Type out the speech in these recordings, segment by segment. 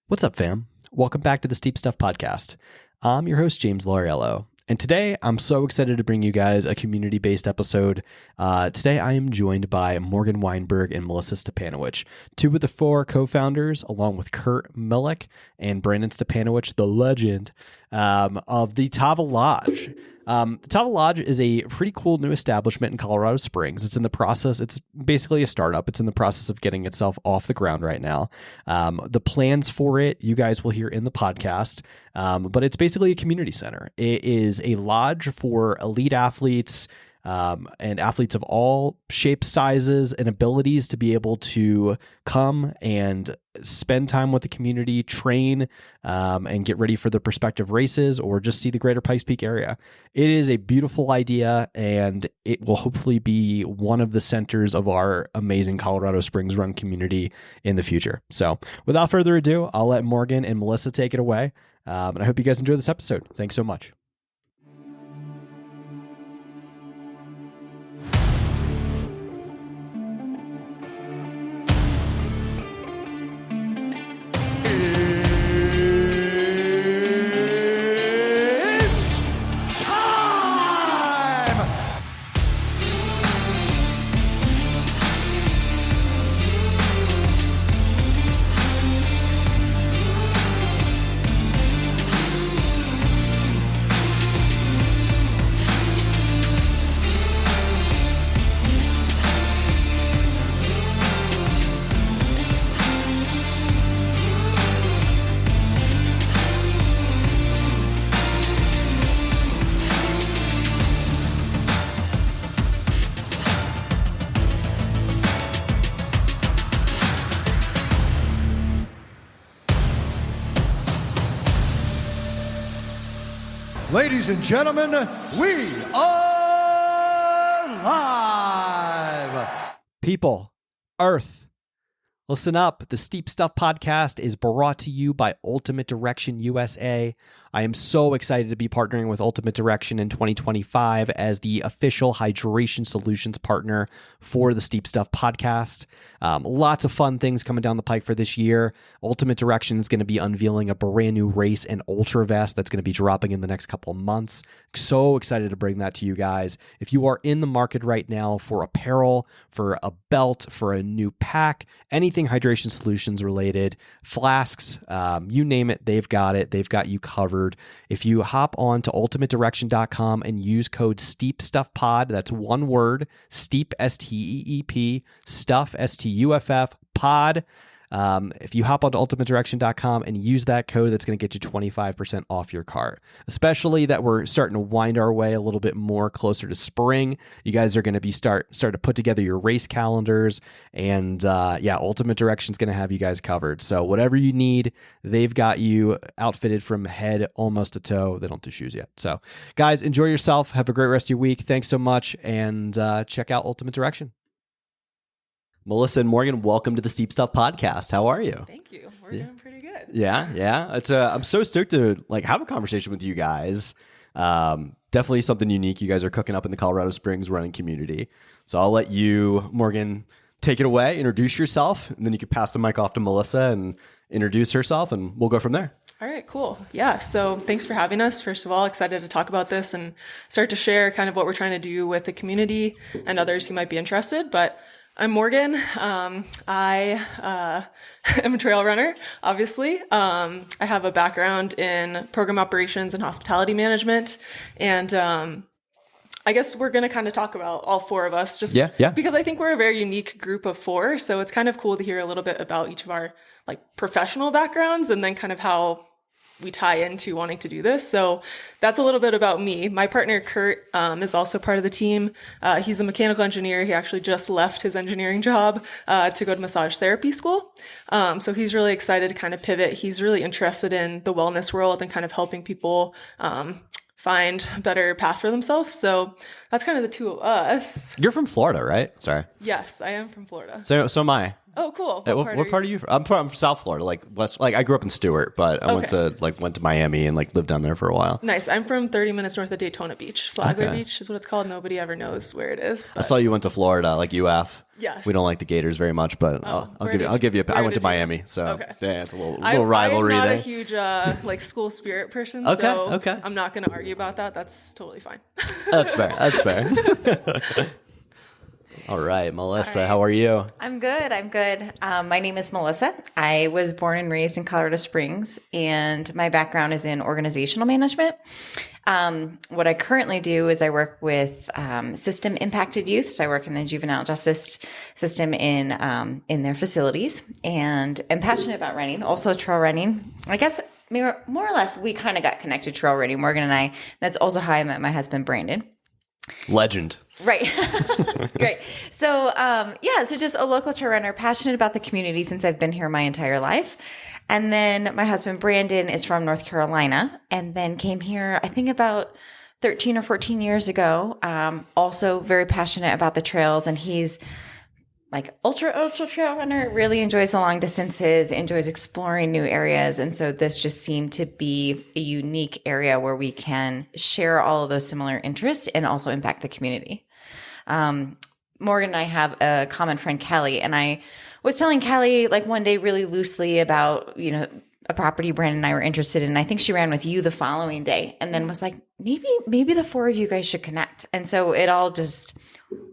What's up, fam? Welcome back to the Steep Stuff Podcast. I'm your host, James Lauriello, and today I'm so excited to bring you guys a community-based episode. Today I am joined by Morgan Weinberg and Melissa Stapanowich, two of the four co-founders, along with Kurt Millick and Brandon Stapanowich, the legend, of the Tava Lodge. The Tava Lodge is a pretty cool new establishment in Colorado Springs. It's basically a startup. It's in the process of getting itself off the ground right now. The plans for it, you guys will hear in the podcast, but it's basically a community center. It is a lodge for elite athletes, and athletes of all shapes, sizes, and abilities to be able to come and spend time with the community, train, and get ready for their prospective races or just see the greater Pikes Peak area. It is a beautiful idea, and it will hopefully be one of the centers of our amazing Colorado Springs run community in the future. So without further ado, I'll let Morgan and Melissa take it away. And I hope you guys enjoy this episode. Thanks so much. Ladies and gentlemen, we are live. People, Earth, listen up. The Steep Stuff Podcast is brought to you by Ultimate Direction USA. I am so excited to be partnering with Ultimate Direction in 2025 as the official hydration solutions partner for the Steep Stuff Podcast. Lots of fun things coming down the pike for this year. Ultimate Direction is going to be unveiling a brand new race and ultra vest that's going to be dropping in the next couple of months. So excited to bring that to you guys. If you are in the market right now for apparel, for a belt, for a new pack, anything hydration solutions related, flasks, you name it, they've got it. They've got you covered. If you hop on to ultimatedirection.com and use code STEEPSTUFFPOD, that's one word, STEEP, STEEP, STUFF, STUFF, POD. If you hop on to ultimatedirection.com and use that code, that's going to get you 25% off your cart. Especially that we're starting to wind our way a little bit more closer to spring. You guys are going to be start to put together your race calendars, and Ultimate Direction's going to have you guys covered. So whatever you need, they've got you outfitted from head almost to toe. They don't do shoes yet. So guys, enjoy yourself. Have a great rest of your week. Thanks so much, and check out Ultimate Direction. Melissa and Morgan, welcome to the Steep Stuff Podcast. How are you? Thank you. We're doing pretty good. Yeah. It's I'm so stoked to have a conversation with you guys. Definitely something unique. You guys are cooking up in the Colorado Springs running community. So I'll let you, Morgan, take it away. Introduce yourself, and then you can pass the mic off to Melissa and introduce herself, and we'll go from there. All right, cool. Yeah, so thanks for having us. First of all, excited to talk about this and start to share kind of what we're trying to do with the community and others who might be interested. But I'm Morgan. I am a trail runner, obviously. I have a background in program operations and hospitality management. And I guess we're going to kind of talk about all four of us because I think we're a very unique group of four. So it's kind of cool to hear a little bit about each of our professional backgrounds and then kind of how we tie into wanting to do this. So that's a little bit about me. My partner, Kurt, is also part of the team. He's a mechanical engineer. He actually just left his engineering job to go to massage therapy school. So he's really excited to kind of pivot. He's really interested in the wellness world and kind of helping people find a better path for themselves. So that's kind of the two of us. You're from Florida, right? Sorry. Yes, I am from Florida. So am I. Oh, cool. What part are you from? I'm from South Florida, like West. Like I grew up in Stewart, but I went to Miami and like lived down there for a while. Nice. I'm from 30 minutes north of Daytona Beach. Flagler Beach is what it's called. Nobody ever knows where it is. I saw you went to Florida, like UF. Yes. We don't like the Gators very much, but I'll give you. I went to Miami, so yeah, it's a little rivalry there. I'm not a huge like school spirit person, so I'm not going to argue about that. That's totally fine. That's fair. That's fair. All right, Melissa, how are you? I'm good. My name is Melissa. I was born and raised in Colorado Springs, and my background is in organizational management. What I currently do is I work with system impacted youth. So I work in the juvenile justice system in their facilities, and I'm passionate about running, also trail running. I guess more or less we kind of got connected trail running, Morgan and I. That's also how I met my husband, Brandon. Legend. Right. Great. So, so just a local trail runner, passionate about the community since I've been here my entire life. And then my husband, Brandon, is from North Carolina and then came here, I think about 13 or 14 years ago. Also very passionate about the trails, and he's like ultra trail runner, really enjoys the long distances, enjoys exploring new areas. And so this just seemed to be a unique area where we can share all of those similar interests and also impact the community. Morgan and I have a common friend, Kelly, and I was telling Kelly like one day really loosely about, a property Brandon and I were interested in. I think she ran with you the following day and then was like, maybe the four of you guys should connect. And so it all just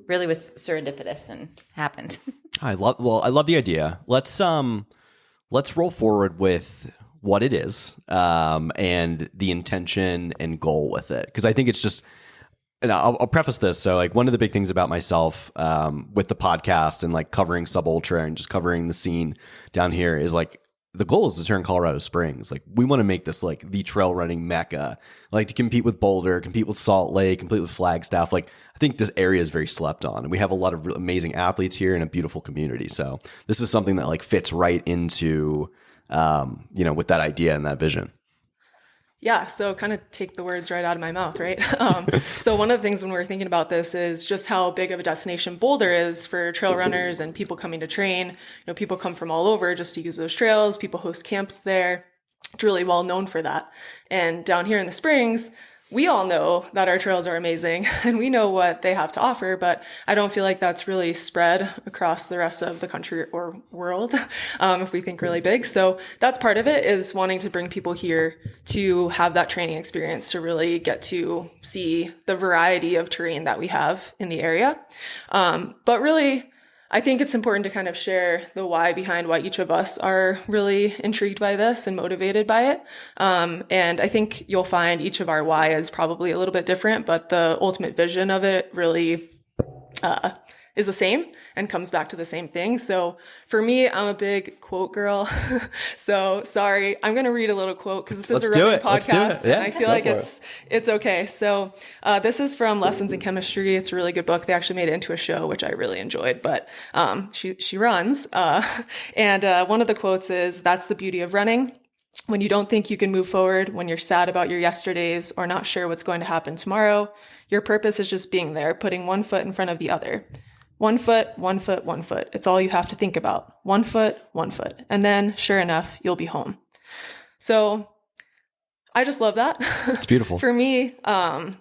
really was serendipitous and happened. I love the idea. Let's roll forward with what it is, and the intention and goal with it. Cause I think it's just, and I'll preface this. So like one of the big things about myself, with the podcast and like covering Sub Ultra and just covering the scene down here is like, the goal is to turn Colorado Springs. Like we want to make this like the trail running mecca, like to compete with Boulder, compete with Salt Lake, compete with Flagstaff. Like I think this area is very slept on, and we have a lot of amazing athletes here and a beautiful community. So this is something that like fits right into, with that idea and that vision. Yeah, so kind of take the words right out of my mouth, right? So one of the things when we're thinking about this is just how big of a destination Boulder is for trail runners and people coming to train. People come from all over just to use those trails. People host camps there. It's really well known for that. And down here in the Springs, we all know that our trails are amazing and we know what they have to offer, but I don't feel like that's really spread across the rest of the country or world, if we think really big. So that's part of it, is wanting to bring people here to have that training experience, to really get to see the variety of terrain that we have in the area. But really, I think it's important to kind of share the why behind why each of us are really intrigued by this and motivated by it. And I think you'll find each of our why is probably a little bit different, but the ultimate vision of it really is the same and comes back to the same thing. So for me, I'm a big quote girl. So sorry, I'm going to read a little quote because this is a running podcast, and I feel like it's okay. So this is from Lessons in Chemistry. It's a really good book. They actually made it into a show, which I really enjoyed, but she runs. And one of the quotes is, "That's the beauty of running. When you don't think you can move forward, when you're sad about your yesterdays or not sure what's going to happen tomorrow, your purpose is just being there, putting one foot in front of the other. 1 foot, 1 foot, 1 foot. It's all you have to think about. 1 foot, 1 foot. And then, sure enough, you'll be home." So I just love that. It's beautiful. For me,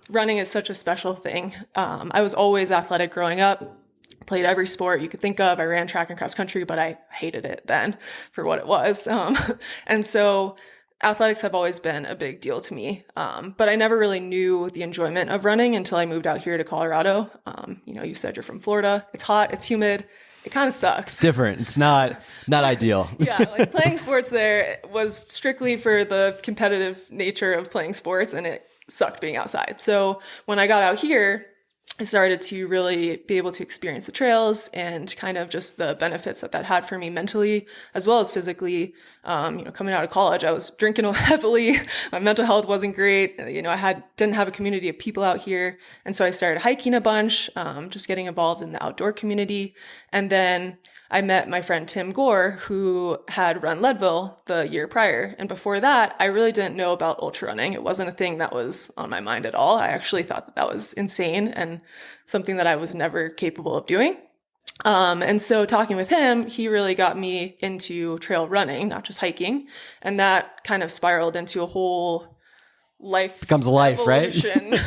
running is such a special thing. I was always athletic growing up, played every sport you could think of. I ran track and cross country, but I hated it then for what it was. And so athletics have always been a big deal to me. But I never really knew the enjoyment of running until I moved out here to Colorado. You said you're from Florida. It's hot. It's humid. It kind of sucks. It's different. It's not ideal. Yeah, like playing sports there was strictly for the competitive nature of playing sports, and it sucked being outside. So when I got out here, I started to really be able to experience the trails and kind of just the benefits that had for me mentally as well as physically. Coming out of college, I was drinking heavily. My mental health wasn't great. I didn't have a community of people out here. And so I started hiking a bunch, just getting involved in the outdoor community. And then I met my friend Tim Gore, who had run Leadville the year prior. And before that, I really didn't know about ultra running. It wasn't a thing that was on my mind at all. I actually thought that was insane and something that I was never capable of doing. And so talking with him, he really got me into trail running, not just hiking. And that kind of spiraled into a whole life becomes a life, right?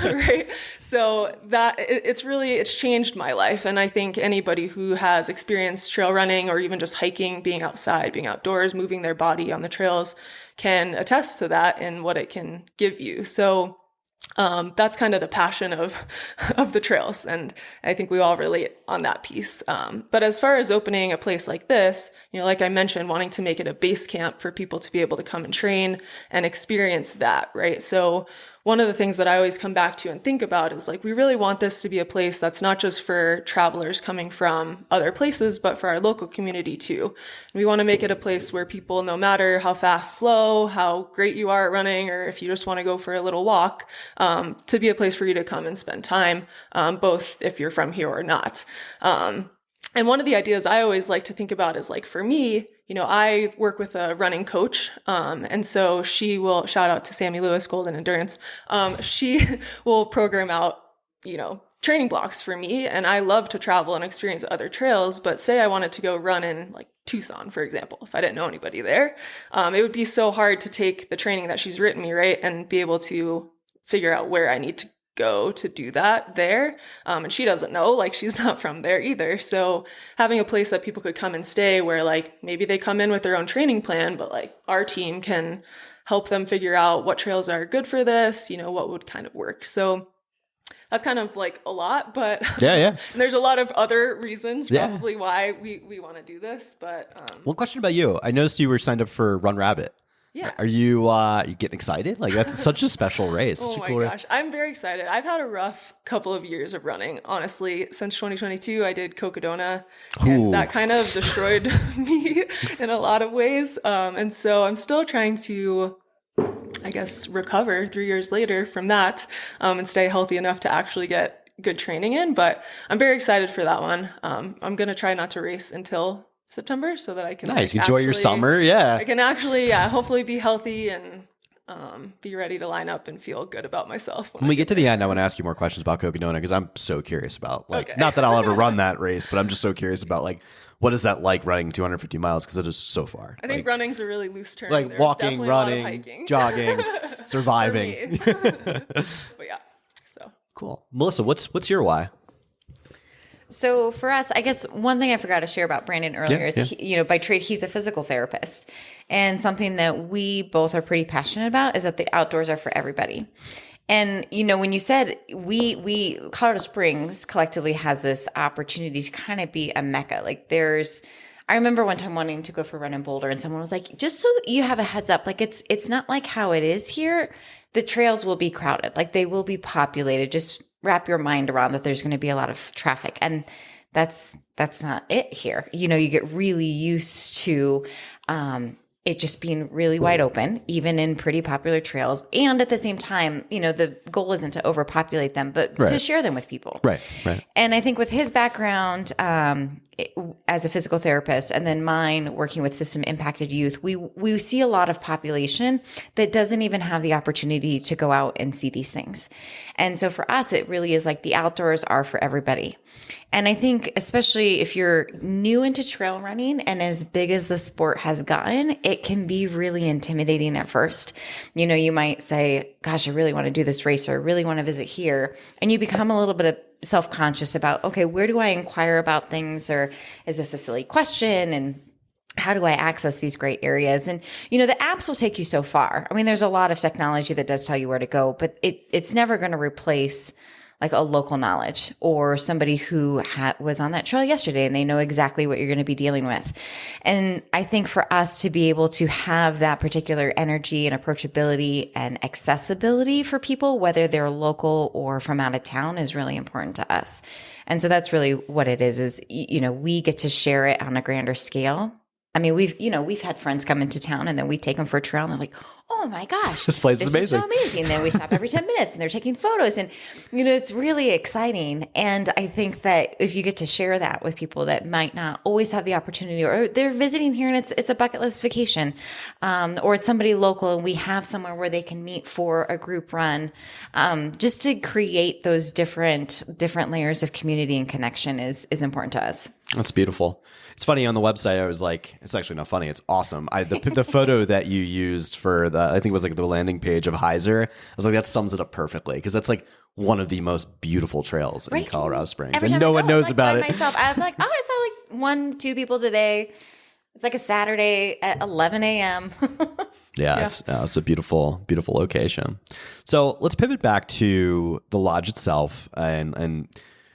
Right. So that it's changed my life. And I think anybody who has experienced trail running or even just hiking, being outside, being outdoors, moving their body on the trails can attest to that and what it can give you. So that's kind of the passion of the trails, and I think we all relate on that piece. But as far as opening a place like this, like I mentioned, wanting to make it a base camp for people to be able to come and train and experience that, right? So one of the things that I always come back to and think about is like, we really want this to be a place that's not just for travelers coming from other places, but for our local community too. And we want to make it a place where people, no matter how fast, slow, how great you are at running, or if you just want to go for a little walk, to be a place for you to come and spend time, both if you're from here or not. And one of the ideas I always like to think about is like, for me, I work with a running coach. And so she will, shout out to Sammy Lewis, Golden Endurance. She will program out, training blocks for me. And I love to travel and experience other trails, but say I wanted to go run in like Tucson, for example, if I didn't know anybody there, it would be so hard to take the training that she's written me, right, and be able to figure out where I need to go to do that there. And she doesn't know, like she's not from there either. So having a place that people could come and stay where like maybe they come in with their own training plan, but like our team can help them figure out what trails are good for this, what would kind of work. So that's kind of like a lot, but yeah. And there's a lot of other reasons probably why we want to do this. But one question about you. I noticed you were signed up for Run Rabbit. Yeah. Are you getting excited? Like that's such a special race. Oh my gosh. I'm very excited. I've had a rough couple of years of running, honestly. Since 2022, I did Cocodona, and that kind of destroyed me in a lot of ways. And so I'm still trying to, I guess, recover 3 years later from that, and stay healthy enough to actually get good training in. But I'm very excited for that one. I'm going to try not to race until September so that I can enjoy your summer. I can actually hopefully be healthy and be ready to line up and feel good about myself when we get to the end. I want to ask you more questions about Cocodona because I'm so curious about not that I'll ever run that race, but I'm just so curious about like what is that like running 250 miles because it is so far. I think running's a really loose term. Like there's walking, running, jogging, surviving. But yeah, so cool. Melissa, what's your why? So for us, I guess one thing I forgot to share about Brandon earlier is, he, by trade, he's a physical therapist. And something that we both are pretty passionate about is that the outdoors are for everybody. And, when you said we Colorado Springs collectively has this opportunity to kind of be a mecca. Like I remember one time wanting to go for a run in Boulder and someone was like, just so you have a heads up, like it's not like how it is here. The trails will be crowded, like they will be populated. Just wrap your mind around that there's going to be a lot of traffic. And that's not it here. You get really used to it just being really wide open, even in pretty popular trails. And at the same time, the goal isn't to overpopulate them, but to share them with people. Right. And I think with his background as a physical therapist and then mine working with system impacted youth, we see a lot of population that doesn't even have the opportunity to go out and see these things. And so for us, it really is like the outdoors are for everybody. And I think especially if you're new into trail running and as big as the sport has gotten, it can be really intimidating at first. You might say, gosh, I really want to do this race or I really want to visit here. And you become a little bit of self-conscious about, okay, where do I inquire about things? Or is this a silly question? And how do I access these great areas? And, the apps will take you so far. I mean, there's a lot of technology that does tell you where to go, but it's never going to replace like a local knowledge or somebody who was on that trail yesterday and they know exactly what you're going to be dealing with. And I think for us to be able to have that particular energy and approachability and accessibility for people, whether they're local or from out of town, is really important to us. And so that's really what it is, we get to share it on a grander scale. I mean, we've had friends come into town and then we take them for a trail and they're like, oh my gosh, this place is amazing. So amazing. And then we stop every 10 minutes and they're taking photos, and, it's really exciting. And I think that if you get to share that with people that might not always have the opportunity, or they're visiting here and it's a bucket list vacation, or it's somebody local and we have somewhere where they can meet for a group run, just to create those different layers of community and connection is important to us. That's beautiful. It's funny, on the website, I was like, it's actually not funny, it's awesome. The photo that you used for I think it was like the landing page of Heiser, I was like, that sums it up perfectly, because that's like one of the most beautiful trails in Colorado Springs, and no one knows about it. Myself, I'm like, oh, I saw like 1-2 people today. It's like a Saturday at 11 a.m. Yeah, it's a beautiful, beautiful location. So let's pivot back to the lodge itself, and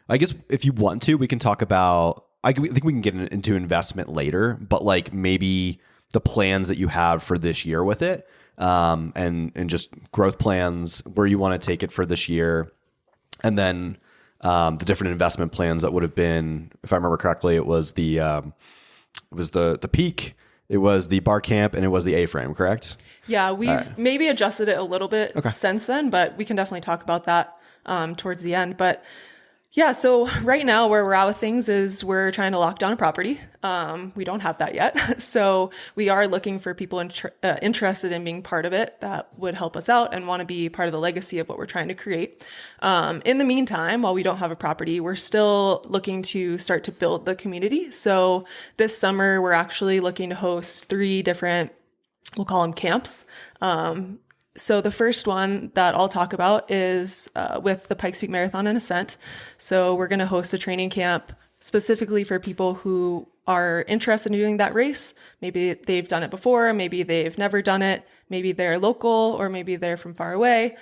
I guess if you want to, we can talk about. I think we can get into investment later, but like maybe the plans that you have for this year with it, and just growth plans, where you want to take it for this year, and then the different investment plans that would have been, if I remember correctly, it was the peak, it was the bar camp, and it was the A-frame, correct? Yeah, we've maybe adjusted it a little bit since then, but we can definitely talk about that towards the end. But yeah, so right now where we're at with things is we're trying to lock down a property. We don't have that yet. So we are looking for people interested in being part of it that would help us out and want to be part of the legacy of what we're trying to create. In the meantime, while we don't have a property, we're still looking to start to build the community. So this summer, we're actually looking to host 3 different, we'll call them camps. So the first one that I'll talk about is with the Pikes Peak Marathon and Ascent. So we're going to host a training camp specifically for people who are interested in doing that race. Maybe they've done it before, maybe they've never done it, maybe they're local, or maybe they're from far away.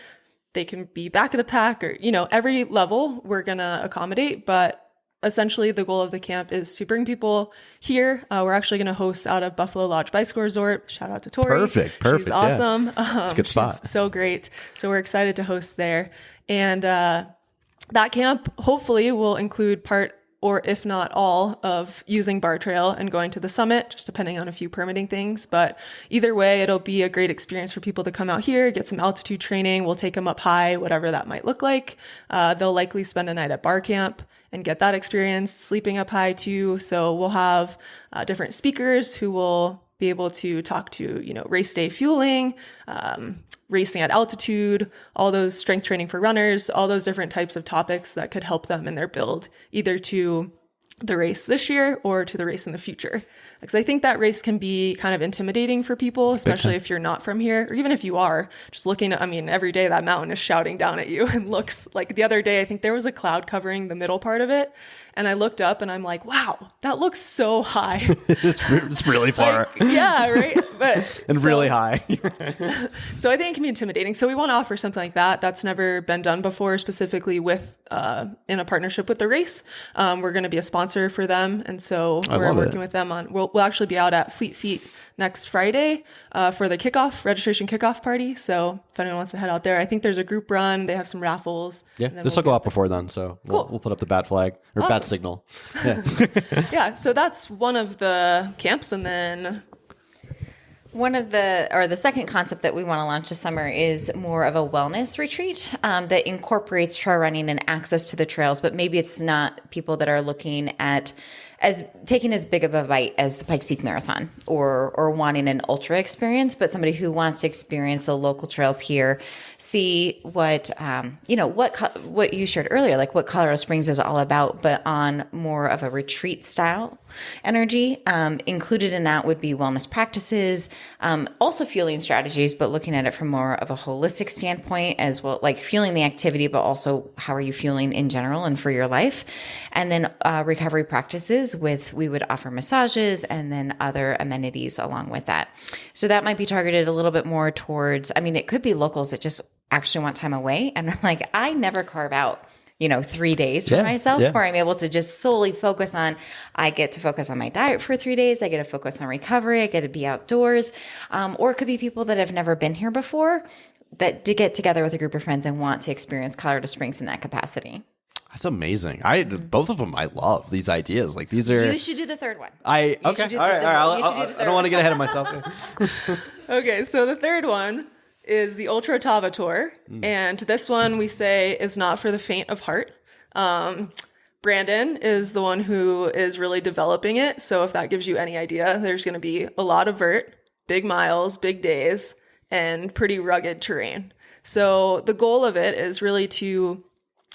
They can be back of the pack, or, every level we're going to accommodate. But essentially, the goal of the camp is to bring people here. We're actually going to host out of Buffalo Lodge Bicycle Resort. Shout out to Tori. Perfect. She's awesome. Yeah. It's a good spot. She's so great. So we're excited to host there. And that camp hopefully will include part, or if not all, of using Bar Trail and going to the summit, just depending on a few permitting things. But either way, it'll be a great experience for people to come out here, get some altitude training. We'll take them up high, whatever that might look like. They'll likely spend a night at bar camp and get that experience, sleeping up high too. So we'll have different speakers who will be able to talk to, race day fueling, racing at altitude, all those strength training for runners, all those different types of topics that could help them in their build, either to the race this year or to the race in the future. Because I think that race can be kind of intimidating for people, especially if you're not from here, or even if you are, just looking at, every day that mountain is shouting down at you and looks like, the other day, I think there was a cloud covering the middle part of it. And I looked up and I'm like, wow, that looks so high. It's really far. Yeah, right. And really high. So I think it can be intimidating. So we want to offer something like that. That's never been done before, specifically with in a partnership with the race. We're going to be a sponsor for them. And so we're working with them on, we'll actually be out at Fleet Feet next Friday for the registration kickoff party. So if anyone wants to head out there, I think there's a group run. They have some raffles. Yeah, this will go out before then. So we'll put up the bat flag or bat signal. Yeah. Yeah, so that's one of the camps. And then the second concept that we want to launch this summer is more of a wellness retreat that incorporates trail running and access to the trails, but maybe it's not people that are looking at as taking as big of a bite as the Pikes Peak Marathon or wanting an ultra experience, but somebody who wants to experience the local trails here, see what you shared earlier, like what Colorado Springs is all about, but on more of a retreat style energy. Included in that would be wellness practices, also fueling strategies, but looking at it from more of a holistic standpoint as well, like fueling the activity, but also how are you fueling in general and for your life. And then recovery practices we would offer massages and then other amenities along with that. So that might be targeted a little bit more towards, it could be locals that just actually want time away and are like, I never carve out 3 days for myself where I'm able to just solely focus on, I get to focus on my diet for 3 days. I get to focus on recovery. I get to be outdoors. Or it could be people that have never been here before that to get together with a group of friends and want to experience Colorado Springs in that capacity. That's amazing. Both of them I love these ideas. Like these are. You should do the third one. Okay. All right. I don't want to get ahead of myself. Okay, so the third one is the Ultra Tava Tour. And this one we say is not for the faint of heart. Brandon is the one who is really developing it. So if that gives you any idea, there's going to be a lot of vert, big miles, big days, and pretty rugged terrain. So the goal of it is really to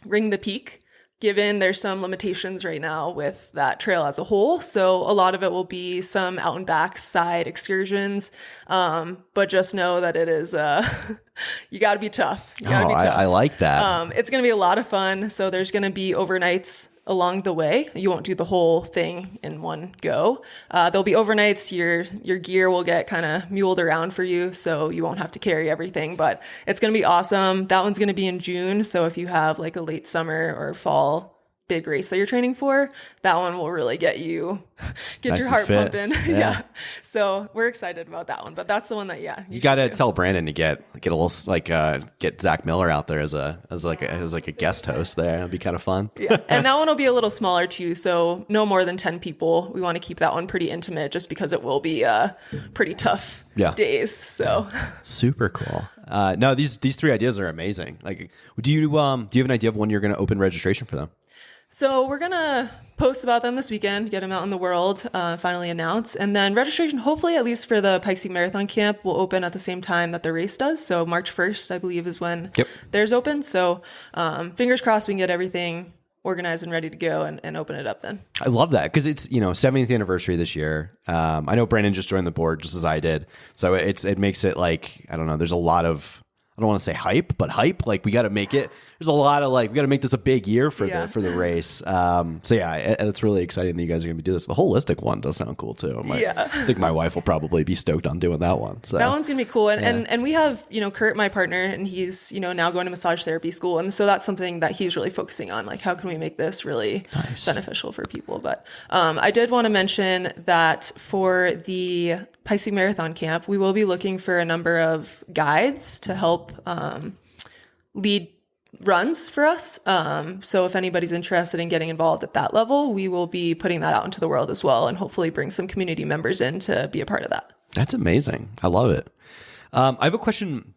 ring the peak, given there's some limitations right now with that trail as a whole. So a lot of it will be some out and back side excursions. But just know that it is, you got to be tough. You gotta be tough. I like that. It's going to be a lot of fun. So there's going to be overnights along the way. You won't do the whole thing in one go. There'll be overnights. Your gear will get kind of muled around for you, so you won't have to carry everything, but it's going to be awesome. That one's going to be in June. So if you have like a late summer or fall big race that you're training for, that one will really get you, Nice your and heart fit. pumping. Yeah. So we're excited about that one, but that's the one that, You got to should do. tell Brandon to get a little get Zach Miller out there as a guest host there. It'd be kind of fun. Yeah. And that one will be a little smaller too. So no more than 10 people. We want to keep that one pretty intimate just because it will be pretty tough days. So Super cool. No, these three ideas are amazing. Like, do you have an idea of when you're going to open registration for them? So we're going to post about them this weekend, get them out in the world, finally announce. And then registration, hopefully, at least for the Pikes Peak Marathon Camp, will open at the same time that the race does. So March 1st, I believe, is when theirs open. So fingers crossed we can get everything organized and ready to go and open it up then. I love that because it's 70th anniversary this year. I know Brandon just joined the board just as I did. So it makes it like, I don't know, there's a lot of, I don't want to say hype, but hype. Like we got to make it. There's a lot of we got to make this a big year for the race. So yeah, it's really exciting that you guys are going to be doing this. The holistic one does sound cool too. I think my wife will probably be stoked on doing that one. So that one's gonna be cool. And we have Kurt, my partner, and he's now going to massage therapy school, and so that's something that he's really focusing on. Like, how can we make this really beneficial for people? But I did want to mention that for the Pikes Peak Marathon Camp, we will be looking for a number of guides to help lead runs for us. So if anybody's interested in getting involved at that level, we will be putting that out into the world as well, and hopefully bring some community members in to be a part of that. That's amazing. I love it. I have a question,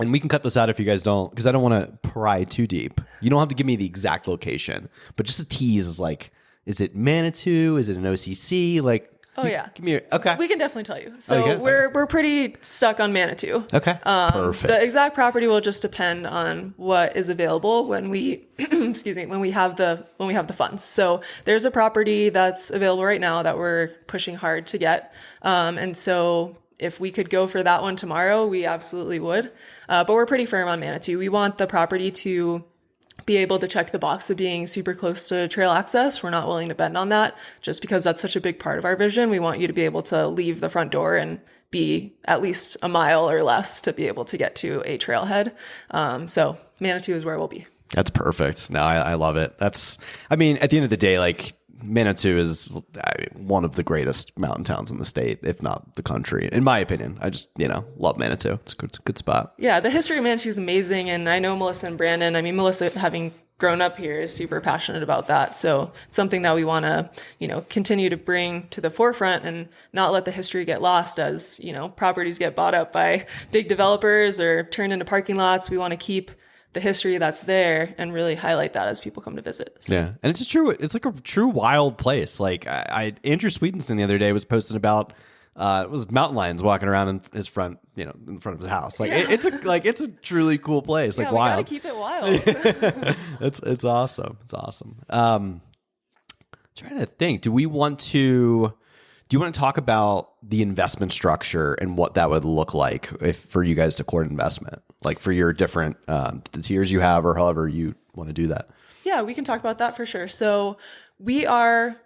and we can cut this out if you guys don't, because I don't want to pry too deep. You don't have to give me the exact location, but just a tease is like, is it Manitou? Is it an OCC? Like, oh yeah, give me okay. We can definitely tell you. So we're pretty stuck on Manitou. Okay, perfect. The exact property will just depend on what is available when we when we have the funds. So there's a property that's available right now that we're pushing hard to get, and so if we could go for that one tomorrow, we absolutely would. But we're pretty firm on Manitou. We want the property to be able to check the box of being super close to trail access. We're not willing to bend on that just because that's such a big part of our vision. We want you to be able to leave the front door and be at least a mile or less to be able to get to a trailhead. So Manitou is where we'll be. That's perfect. No, I love it. At the end of the day, like Manitou is one of the greatest mountain towns in the state, if not the country, in my opinion. I just, love Manitou. It's a good spot. Yeah, the history of Manitou is amazing. And I know Melissa and Brandon, Melissa, having grown up here, is super passionate about that. So it's something that we want to, continue to bring to the forefront and not let the history get lost as, properties get bought up by big developers or turned into parking lots. We want to keep the history that's there and really highlight that as people come to visit. So. Yeah. And it's true. It's like a true wild place. Like Andrew Sweetenson the other day was posting about, it was mountain lions walking around in his front, in front of his house. Like it's a truly cool place. Like wild. We gotta keep it wild. It's awesome. It's awesome. Trying to think, do you want to talk about the investment structure and what that would look like for you guys to court investment, like for your different the tiers you have, or however you want to do that? Yeah, we can talk about that for sure. So we are,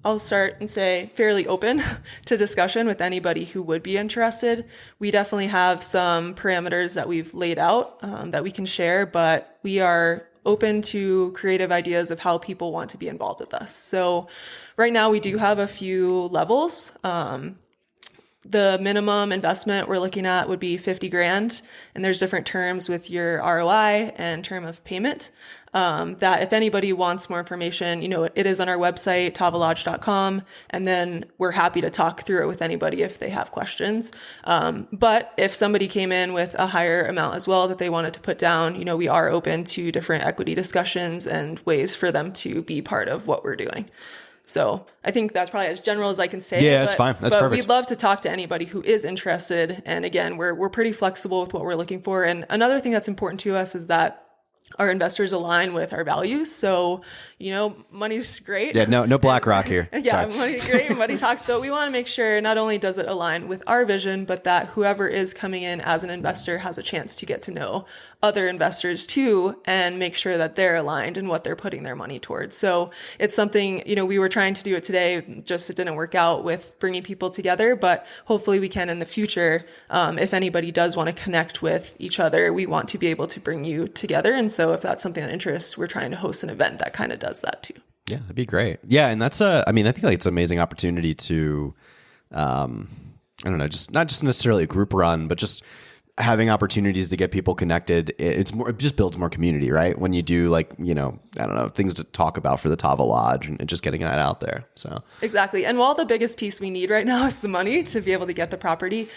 I'll start and say, fairly open to discussion with anybody who would be interested. We definitely have some parameters that we've laid out that we can share, but we are open to creative ideas of how people want to be involved with us. So right now we do have a few levels. The minimum investment we're looking at would be 50 grand. And there's different terms with your ROI and term of payment. That if anybody wants more information, it is on our website, tavalodge.com. And then we're happy to talk through it with anybody if they have questions. But if somebody came in with a higher amount as well that they wanted to put down, we are open to different equity discussions and ways for them to be part of what we're doing. So I think that's probably as general as I can say. Yeah, that's fine. That's perfect. We'd love to talk to anybody who is interested. And again, we're pretty flexible with what we're looking for. And another thing that's important to us is that our investors align with our values. So, money's great. Yeah, no BlackRock here. Yeah, money's great. Money talks, but we want to make sure not only does it align with our vision, but that whoever is coming in as an investor has a chance to get to know other investors too, and make sure that they're aligned in what they're putting their money towards. So it's something, we were trying to do it today, just it didn't work out with bringing people together, but hopefully we can in the future. If anybody does want to connect with each other, we want to be able to bring you together. And so if that's something that interests, we're trying to host an event that kind of does that too. Yeah, that'd be great. Yeah, and that's I think it's an amazing opportunity to, I don't know, just not just necessarily a group run, but just having opportunities to get people connected. It just builds more community, right? When you do I don't know, things to talk about for the Tava Lodge and just getting that out there. So exactly. And while the biggest piece we need right now is the money to be able to get the property,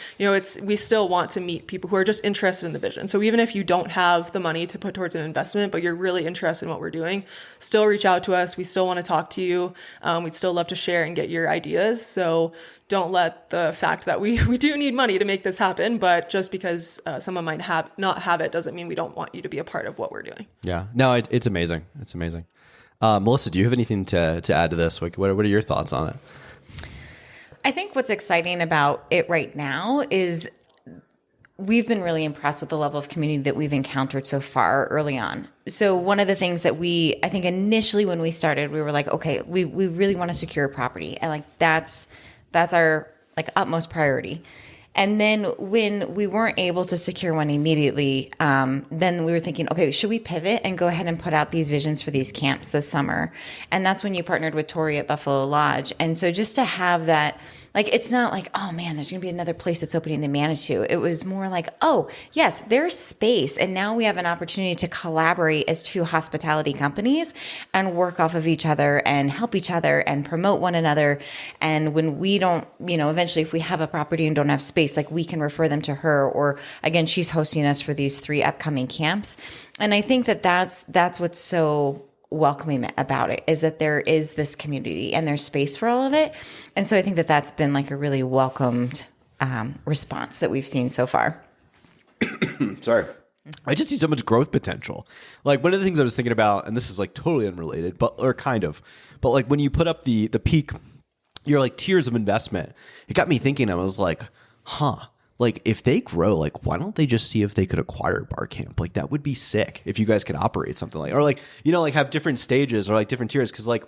we still want to meet people who are just interested in the vision. So even if you don't have the money to put towards an investment, but you're really interested in what we're doing, still reach out to us. We still want to talk to you. We'd still love to share and get your ideas. So don't let the fact that we do need money to make this happen, but just because someone might not have it doesn't mean we don't want you to be a part of what we're doing. Yeah, no, it's amazing. It's amazing. Melissa, do you have anything to add to this? What are your thoughts on it? I think what's exciting about it right now is we've been really impressed with the level of community that we've encountered so far early on. So one of the things that I think initially when we started, we were like, okay, we really want to secure a property. And that's our utmost priority. And then when we weren't able to secure one immediately, then we were thinking, okay, should we pivot and go ahead and put out these visions for these camps this summer? And that's when you partnered with Tori at Buffalo Lodge. And so just to have that, it's not like, oh man, there's going to be another place that's opening in Manitou. It was more like, oh yes, there's space. And now we have an opportunity to collaborate as two hospitality companies and work off of each other and help each other and promote one another. And when we don't, eventually if we have a property and don't have space, we can refer them to her, or again, she's hosting us for these 3 upcoming camps. And I think that's what's so welcoming about it, is that there is this community and there's space for all of it. And so I think that's been a really welcomed response that we've seen so far. Sorry. I just see so much growth potential. One of the things I was thinking about, and this is totally unrelated, but when you put up the peak, your tiers of investment, it got me thinking. I was like, if they grow, why don't they just see if they could acquire bar camp? That would be sick if you guys could operate something or have different stages or different tiers. Cause I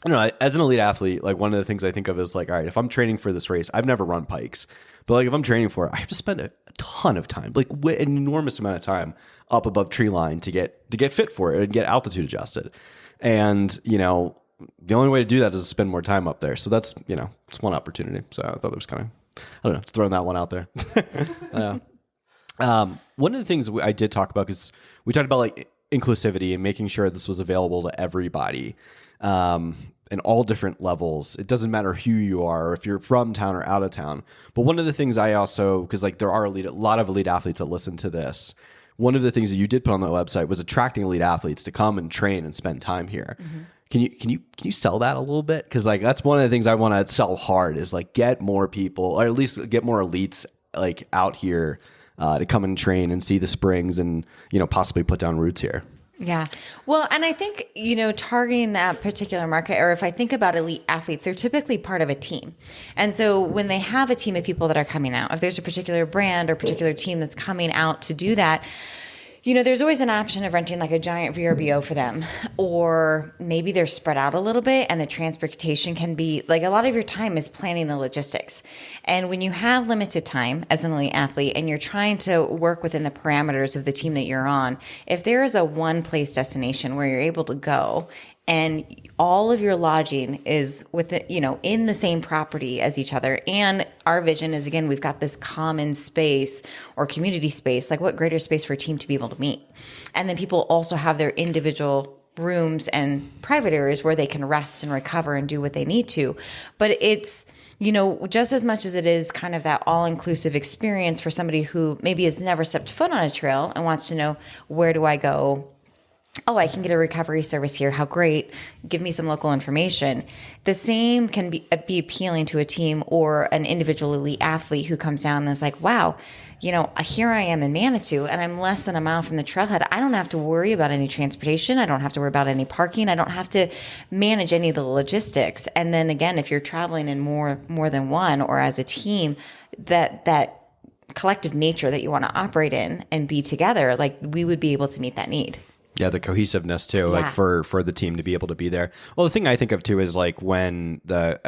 don't know, as an elite athlete, one of the things I think of is all right, if I'm training for this race, I've never run pikes, but if I'm training for it, I have to spend a ton of time, an enormous amount of time up above tree line to get fit for it and get altitude adjusted. And, the only way to do that is to spend more time up there. So that's, it's one opportunity. So I thought that was kind of, I don't know, just throwing that one out there. One of the things I did talk about, because we talked about inclusivity and making sure this was available to everybody in all different levels. It doesn't matter who you are, or if you're from town or out of town. But one of the things I also, because there are a lot of elite athletes that listen to this, one of the things that you did put on the website was attracting elite athletes to come and train and spend time here. Mm-hmm. Can you sell that a little bit? Because that's one of the things I want to sell hard is get more people, or at least get more elites out here to come and train and see the springs and possibly put down roots here. Yeah. Well, and I think, targeting that particular market, or if I think about elite athletes, they're typically part of a team. And so when they have a team of people that are coming out, if there's a particular brand or particular team that's coming out to do that, there's always an option of renting a giant VRBO for them, or maybe they're spread out a little bit and the transportation can be a lot of your time is planning the logistics. And when you have limited time as an elite athlete and you're trying to work within the parameters of the team that you're on, if there is a one place destination where you're able to go and all of your lodging is in the same property as each other. And our vision is, again, we've got this common space or community space. Like, what greater space for a team to be able to meet? And then people also have their individual rooms and private areas where they can rest and recover and do what they need to. But it's, just as much as it is kind of that all-inclusive experience for somebody who maybe has never stepped foot on a trail and wants to know, where do I go? Oh, I can get a recovery service here. How great. Give me some local information. The same can be appealing to a team or an individual elite athlete who comes down and is like, wow, here I am in Manitou and I'm less than a mile from the trailhead. I don't have to worry about any transportation. I don't have to worry about any parking. I don't have to manage any of the logistics. And then again, if you're traveling in more than one or as a team, that collective nature that you want to operate in and be together, like, we would be able to meet that need. Yeah, the cohesiveness too, like for the team to be able to be there. Well, the thing I think of too is like when the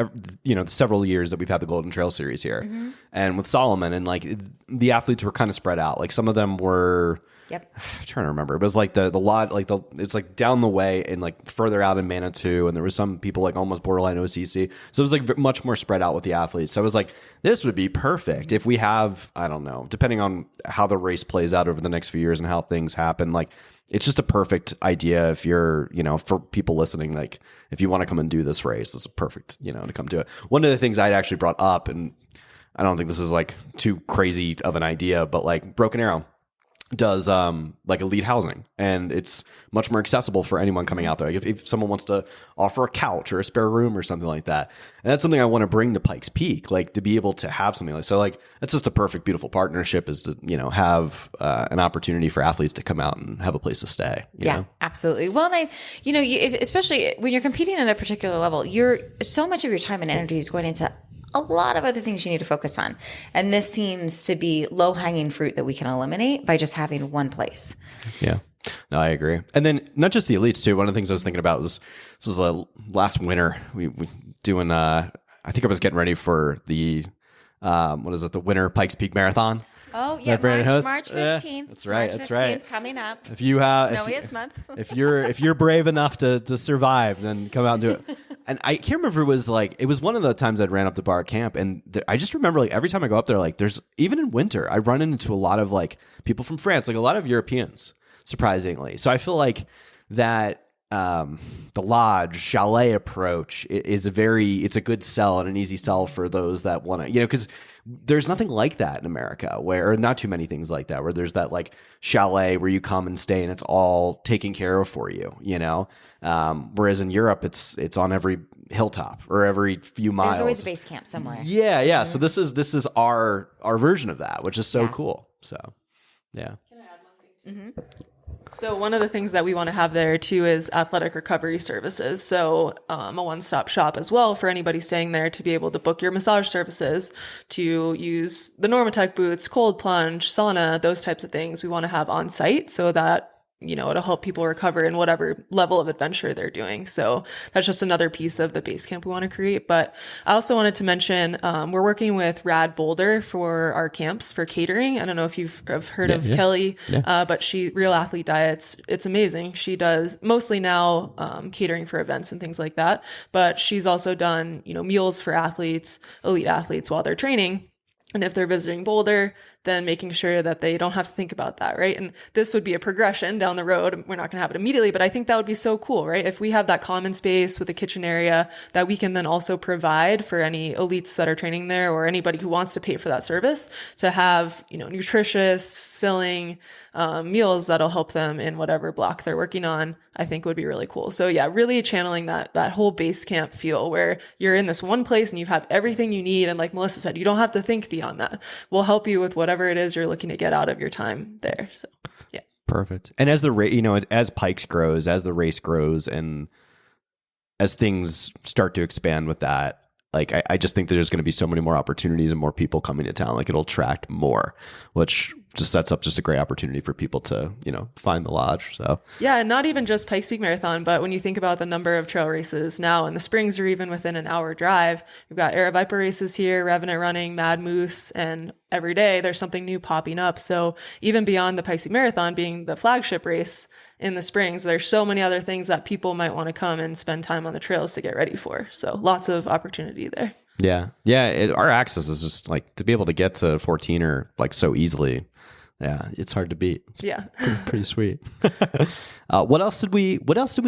several years that we've had the Golden Trail Series here, and with Solomon, and like the athletes were kind of spread out. Like some of them were, I'm trying to remember. It was like the lot, like it's like down the way and like further out in Manitou, and there was some people like almost borderline OCC. So it was like much more spread out with the athletes. So I was like, this would be perfect if we have, I don't know, depending on how the race plays out over the next few years and how things happen, like. It's just a perfect idea if you're, for people listening, like if you want to come and do this race, it's perfect, to come do it. One of the things I'd actually brought up, and I don't think this is like too crazy of an idea, but like Broken Arrow does like elite housing, and it's much more accessible for anyone coming out there. Like if someone wants to offer a couch or a spare room or something like that, and that's something I want to bring to Pikes Peak, like to be able to have something like so. Like that's just a perfect, beautiful partnership, is to have an opportunity for athletes to come out and have a place to stay. You know? Absolutely. Well, and especially when you're competing at a particular level, so much of your time and energy is going into a lot of other things you need to focus on. And this seems to be low-hanging fruit that we can eliminate by just having one place. Yeah. No, I agree. And then not just the elites too. One of the things I was thinking about was, this was last winter, we doing, I think I was getting ready for the, the Winter Pikes Peak Marathon. Oh yeah, March 15th. That's right. March 15th, that's right. Coming up. If you have snowiest month. if you're brave enough to survive, then come out and do it. And I can't remember, it was one of the times I'd ran up to bar camp, and I just remember like every time I go up there, like there's, even in winter, I run into a lot of like people from France, like a lot of Europeans, surprisingly. So I feel like that the lodge chalet approach is it's a good sell and an easy sell for those that want to, because there's nothing like that in America, or not too many things like that, where there's that like chalet where you come and stay and it's all taken care of for you, whereas in Europe it's on every hilltop or every few miles. There's always a base camp somewhere. Yeah. Mm-hmm. So this is our version of that, which is so cool. So yeah. Can I add one thing too? Mm-hmm. So one of the things that we want to have there too is athletic recovery services. So a one-stop shop as well for anybody staying there to be able to book your massage services, to use the Normatec boots, cold plunge, sauna, those types of things we want to have on site so that it'll help people recover in whatever level of adventure they're doing. So that's just another piece of the base camp we want to create. But I also wanted to mention, we're working with Rad Boulder for our camps for catering. I don't know if you've heard of Kelly, but Real Athlete Diets. It's amazing. She does mostly now catering for events and things like that. But she's also done, meals for athletes, elite athletes while they're training. And if they're visiting Boulder, then making sure that they don't have to think about that, right? And this would be a progression down the road. We're not going to have it immediately, but I think that would be so cool, right? If we have that common space with a kitchen area that we can then also provide for any elites that are training there or anybody who wants to pay for that service to have, nutritious, filling meals that'll help them in whatever block they're working on, I think would be really cool. So yeah, really channeling that whole base camp feel where you're in this one place and you have everything you need. And like Melissa said, you don't have to think beyond that. We'll help you with whatever it is you're looking to get out of your time there. So yeah. Perfect. And as as Pikes grows, as the race grows, and as things start to expand with that, like I just think that there's going to be so many more opportunities and more people coming to town. Like it'll attract more, which just sets up just a great opportunity for people to, find the lodge. So yeah, and not even just Pikes Peak Marathon, but when you think about the number of trail races now in the springs or even within an hour drive, we've got Era Viper races here, Revenant Running, Mad Moose, and every day there's something new popping up. So even beyond the Pikes Peak Marathon being the flagship race in the springs, there's so many other things that people might want to come and spend time on the trails to get ready for. So lots of opportunity there. Yeah. Our access is just like to be able to get to 14er like so easily. Yeah, it's hard to beat. It's pretty sweet. What else did we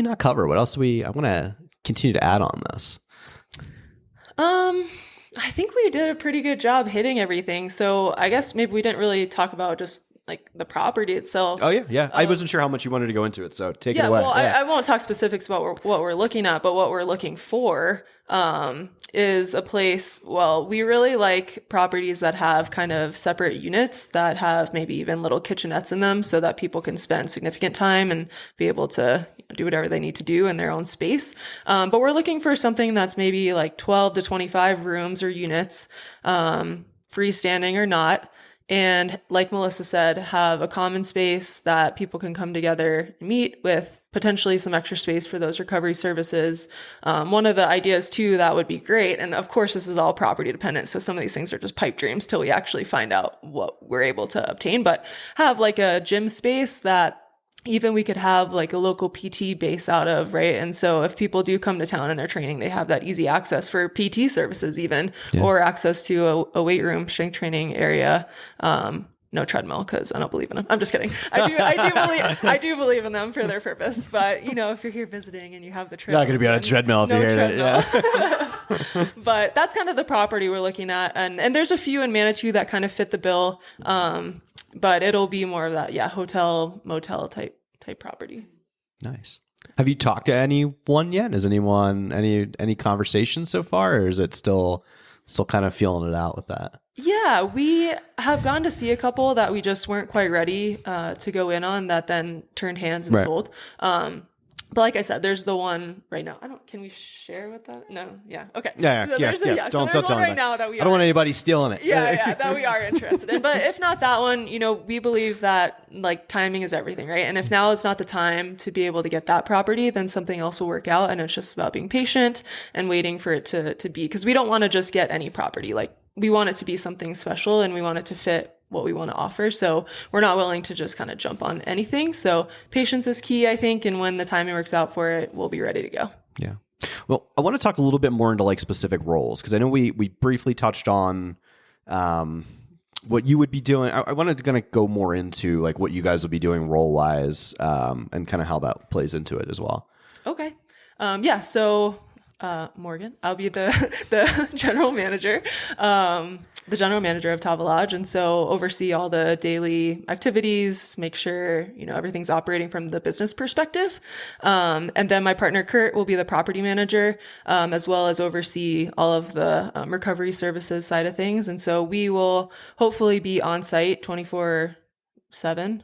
not cover? I want to continue to add on this. I think we did a pretty good job hitting everything. So I guess maybe we didn't really talk about just like the property itself. Oh yeah. I wasn't sure how much you wanted to go into it, so take it away. Well, I won't talk specifics about what we're looking at, but what we're looking for is a place. Well, we really like properties that have kind of separate units that have maybe even little kitchenettes in them, so that people can spend significant time and be able to do whatever they need to do in their own space. But we're looking for something that's maybe like 12 to 25 rooms or units, freestanding or not. And like Melissa said, have a common space that people can come together and meet with, potentially some extra space for those recovery services. One of the ideas too that would be great, and of course this is all property dependent, so some of these things are just pipe dreams till we actually find out what we're able to obtain, but have like a gym space that even we could have like a local PT base out of, right? And so if people do come to town and they're training, they have that easy access for PT services even, or access to a weight room, strength training area. No treadmill, because I don't believe in them. I'm just kidding. I do believe in them for their purpose. But if you're here visiting and you have the treadmill, you're not going to be on a treadmill if you're here. Yeah. But that's kind of the property we're looking at, and there's a few in Manitou that kind of fit the bill. But it'll be more of that, hotel, motel type property. Nice. Have you talked to anyone yet? Has anyone any conversations so far, or is it still kind of feeling it out with that? Yeah, we have gone to see a couple that we just weren't quite ready to go in on, that then turned hands and sold. But like I said, there's the one right now. Can we share with that? No. Yeah. Okay. Yeah. So there's Don't one tell right me. now that we I don't want anybody stealing it. Yeah, that we are interested in. But if not that one, we believe that like timing is everything, right? And if now is not the time to be able to get that property, then something else will work out. And it's just about being patient and waiting for it to be, because we don't want to just get any property. Like we want it to be something special, and we want it to fit what we want to offer. So we're not willing to just kind of jump on anything. So patience is key, I think. And when the timing works out for it, we'll be ready to go. Yeah. Well, I want to talk a little bit more into like specific roles, because I know we briefly touched on what you would be doing. I wanted to kind of go more into like what you guys will be doing role wise, and kind of how that plays into it as well. Okay. So Morgan, I'll be the general manager. The general manager of Tava Lodge, and so oversee all the daily activities, make sure everything's operating from the business perspective. And then my partner Kurt will be the property manager, as well as oversee all of the recovery services side of things. And so we will hopefully be on site 24/7.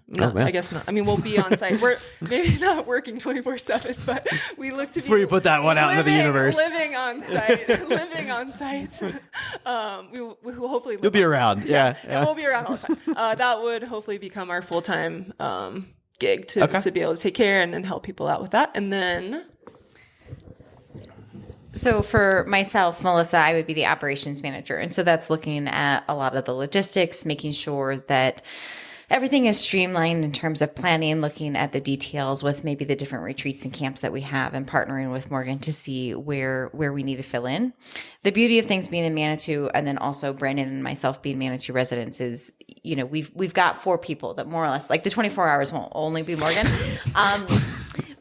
No, I guess not. I mean, we'll be on site. We're maybe not working 24/7, but we look to be before you put that one out into the universe. Living on site. We will hopefully live You'll be on around. site. Yeah. And we'll be around all the time. That would hopefully become our full-time gig to be able to take care and help people out with that. And then So for myself, Melissa, I would be the operations manager. And so that's looking at a lot of the logistics, making sure that everything is streamlined in terms of planning, looking at the details with maybe the different retreats and camps that we have, and partnering with Morgan to see where we need to fill in. The beauty of things being in Manitou, and then also Brandon and myself being Manitou residents, is, we've got 4 people that more or less, like the 24 hours won't only be Morgan.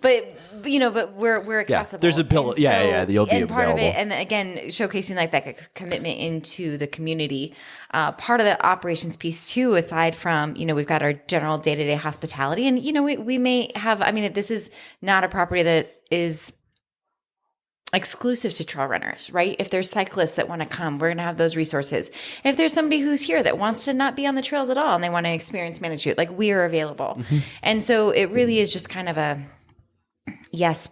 But we're accessible. Yeah, there's a bill. You'll be and part available. of it, and again, showcasing like that commitment into the community. Part of the operations piece too, aside from we've got our general day-to-day hospitality, and we may have. I mean, this is not a property that is exclusive to trail runners, right? If there's cyclists that want to come, we're going to have those resources. If there's somebody who's here that wants to not be on the trails at all and they want to experience Manitou, like, we are available. Mm-hmm. And so it really is just kind of a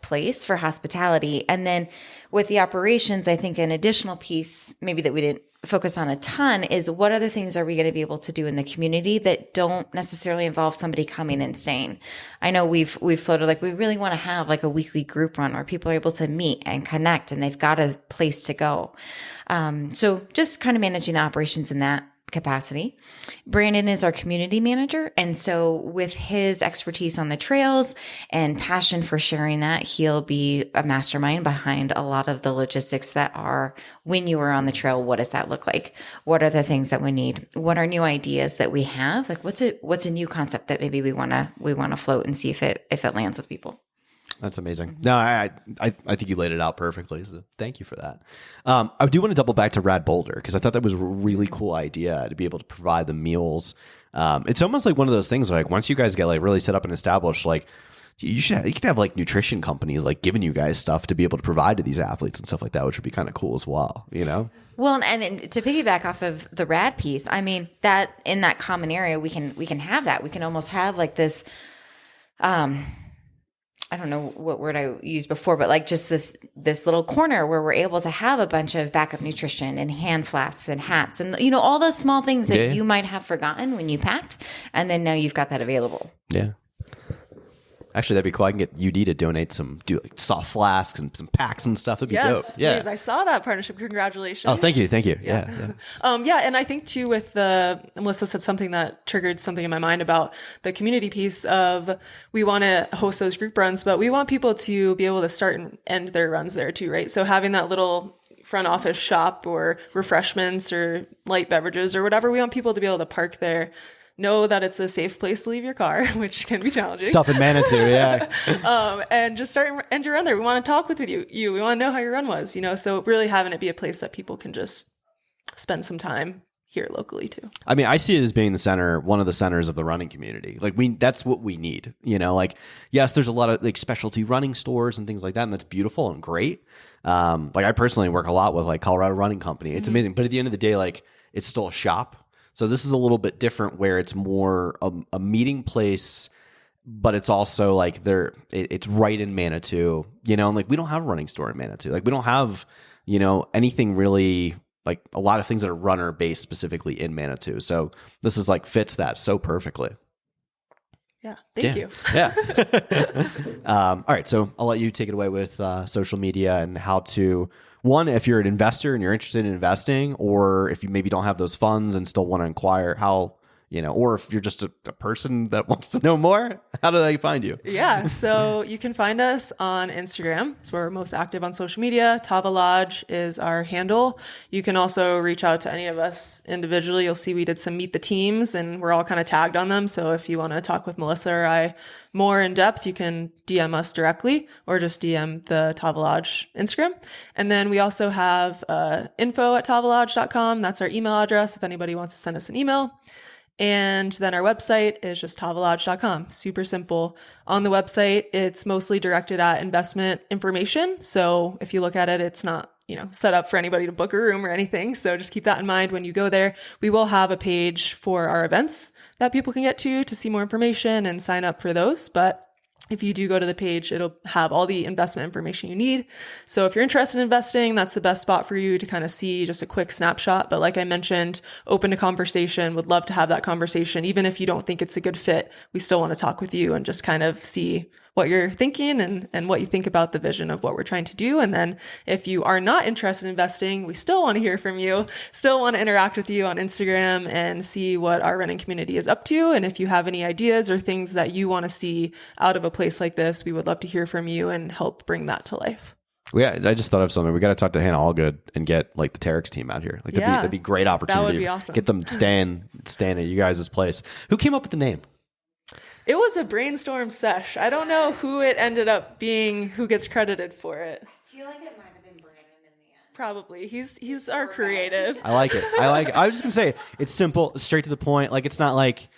place for hospitality. And then with the operations, I think an additional piece maybe that we didn't focus on a ton is what other things are we going to be able to do in the community that don't necessarily involve somebody coming and staying. I know we've floated like we really want to have like a weekly group run where people are able to meet and connect and they've got a place to go. So just kind of managing the operations in that capacity. Brandon is our community manager. And so with his expertise on the trails and passion for sharing that, he'll be a mastermind behind a lot of the logistics that are when you are on the trail. What does that look like? What are the things that we need? What are new ideas that we have? Like what's a new concept that maybe we want to float and see if it lands with people. That's amazing. No, I think you laid it out perfectly. So thank you for that. I do want to double back to Rad Boulder because I thought that was a really cool idea to be able to provide the meals. It's almost like one of those things where, like once you guys get like really set up and established, like you could have like nutrition companies like giving you guys stuff to be able to provide to these athletes and stuff like that, which would be kind of cool as well, you know? Well, and to piggyback off of the Rad piece, I mean that in that common area we can have that. We can almost have like this. I don't know what word I used before, but like just this little corner where we're able to have a bunch of backup nutrition and hand flasks and hats and, you know, all those small things that you might have forgotten when you packed. And then now you've got that available. Yeah. Actually, that'd be cool. I can get UD to donate like soft flasks and some packs and stuff. That'd be dope. Yeah, please. I saw that partnership. Congratulations. Oh, thank you. Yeah. And I think too with Melissa said something that triggered something in my mind about the community piece of we want to host those group runs, but we want people to be able to start and end their runs there too, right? So having that little front office shop or refreshments or light beverages or whatever, we want people to be able to park there. Know that it's a safe place to leave your car, which can be challenging. Stuff in Manitou, yeah. And just start and end your run there. We want to talk with you. We want to know how your run was, you know, so really having it be a place that people can just spend some time here locally too. I mean, I see it as being one of the centers of the running community. Like that's what we need, you know, like, yes, there's a lot of like specialty running stores and things like that. And that's beautiful and great. Like I personally work a lot with like Colorado Running Company. It's amazing. But at the end of the day, like it's still a shop. So this is a little bit different where it's more a meeting place, but it's also like it's right in Manitou, you know, and like we don't have a running store in Manitou. Like we don't have, you know, anything really like a lot of things that are runner based specifically in Manitou. So this is like fits that so perfectly. Yeah. Thank you. Yeah. All right. So I'll let you take it away with social media and how to, one, if you're an investor and you're interested in investing, or if you maybe don't have those funds and still want to inquire how, you know, or if you're just a person that wants to know more, how do they find you? Yeah. So you can find us on Instagram. It's where we're most active on social media. Tava Lodge is our handle. You can also reach out to any of us individually. You'll see we did some meet the teams and we're all kind of tagged on them. So if you want to talk with Melissa or I more in depth, you can DM us directly or just DM the Tava Lodge Instagram. And then we also have info@tavalodge.com. That's our email address if anybody wants to send us an email. And then our website is just tavalodge.com. Super simple. On the website, it's mostly directed at investment information. So if you look at it, it's not, you know, set up for anybody to book a room or anything. So just keep that in mind when you go there. We will have a page for our events that people can get to see more information and sign up for those. But if you do go to the page, it'll have all the investment information you need. So if you're interested in investing, that's the best spot for you to kind of see just a quick snapshot. But like I mentioned, open to conversation, would love to have that conversation. Even if you don't think it's a good fit, we still want to talk with you and just kind of see what you're thinking and what you think about the vision of what we're trying to do. And then if you are not interested in investing, we still want to hear from you, still want to interact with you on Instagram and see what our running community is up to. And if you have any ideas or things that you want to see out of a place like this, we would love to hear from you and help bring that to life. Yeah, I just thought of something. We got to talk to Hannah Allgood and get like the Terex team out here. Like that'd be a great opportunity. That would be awesome. Get them staying at you guys' place. Who came up with the name? It was a brainstorm sesh. I don't know who it ended up being, who gets credited for it. I feel like it might have been Brandon in the end. Probably. He's our creative. I like it. I was just going to say, it's simple, straight to the point. Like, it's not like,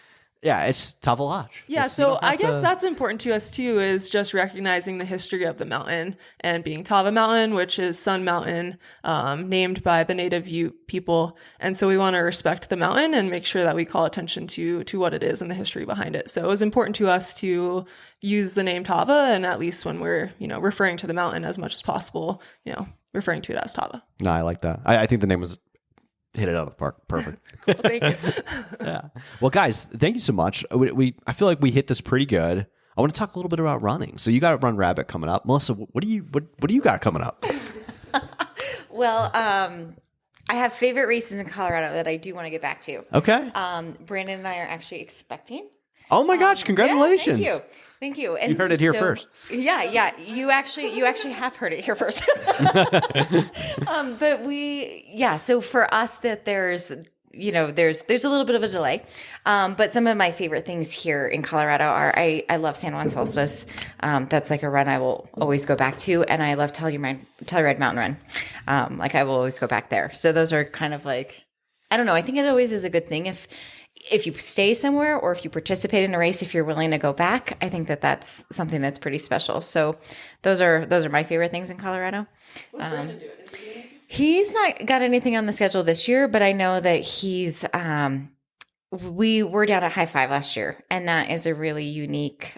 yeah, it's Tava Lodge. Yeah, so I guess that's important to us too, is just recognizing the history of the mountain and being Tava Mountain, which is Sun Mountain, named by the native Ute people. And so we want to respect the mountain and make sure that we call attention to what it is and the history behind it. So it was important to us to use the name Tava, and at least when we're, you know, referring to the mountain as much as possible, you know, referring to it as Tava. No, I like that. I think the name was hit it out of the park. Perfect. Thank you. Yeah. Well, guys, thank you so much. I feel like we hit this pretty good. I want to talk a little bit about running. So you got Run Rabbit coming up. Melissa, what do you got coming up? Well, I have favorite races in Colorado that I do want to get back to. Okay. Brandon and I are actually expecting. Oh my gosh! Congratulations. Yeah, thank you. And you heard it here first. Yeah. You actually have heard it here first. So for us, that there's a little bit of a delay. But some of my favorite things here in Colorado are I love San Juan Solstice. That's like a run I will always go back to, and I love Telluride Mountain Run. Like I will always go back there. So those are kind of like, I don't know. I think it always is a good thing if you stay somewhere or if you participate in a race, if you're willing to go back. I think that's something that's pretty special. So those are my favorite things in Colorado. What's Brandon doing? Is he doing anything? He's not got anything on the schedule this year, but I know that he's we were down at High Five last year, and that is a really unique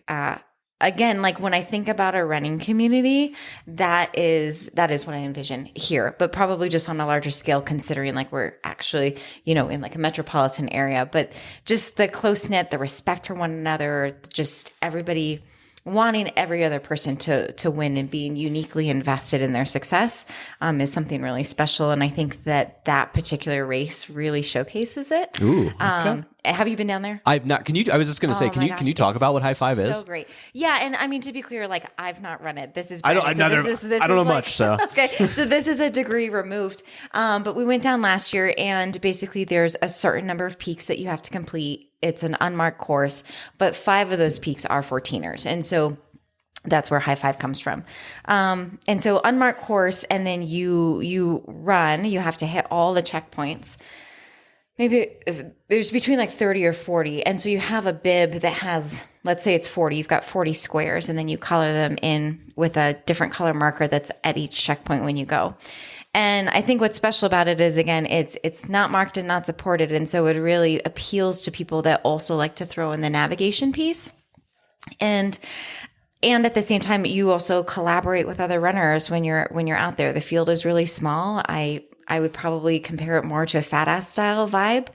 again, like when I think about a running community, that is what I envision here, but probably just on a larger scale, considering like we're actually, in like a metropolitan area, but just the close knit, the respect for one another, just everybody wanting every other person to win and being uniquely invested in their success is something really special. And I think that particular race really showcases it. Ooh, okay. Have you been down there? I've not. I was just going to say, can you talk about what High Five is? So great. Yeah. And I mean, to be clear, like I've not run it. This is, I don't know much. So, okay. So this is a degree removed. But we went down last year, and basically there's a certain number of peaks that you have to complete. It's an unmarked course, but 5 of those peaks are 14ers. And so that's where High Five comes from. And so unmarked course, and then you run, you have to hit all the checkpoints. Maybe there's between like 30 or 40. And so you have a bib that has, let's say it's 40, you've got 40 squares, and then you color them in with a different color marker that's at each checkpoint when you go. And I think what's special about it is, again, it's not marked and not supported. And so it really appeals to people that also like to throw in the navigation piece. And at the same time, you also collaborate with other runners when you're out there. The field is really small. I would probably compare it more to a fat ass style vibe.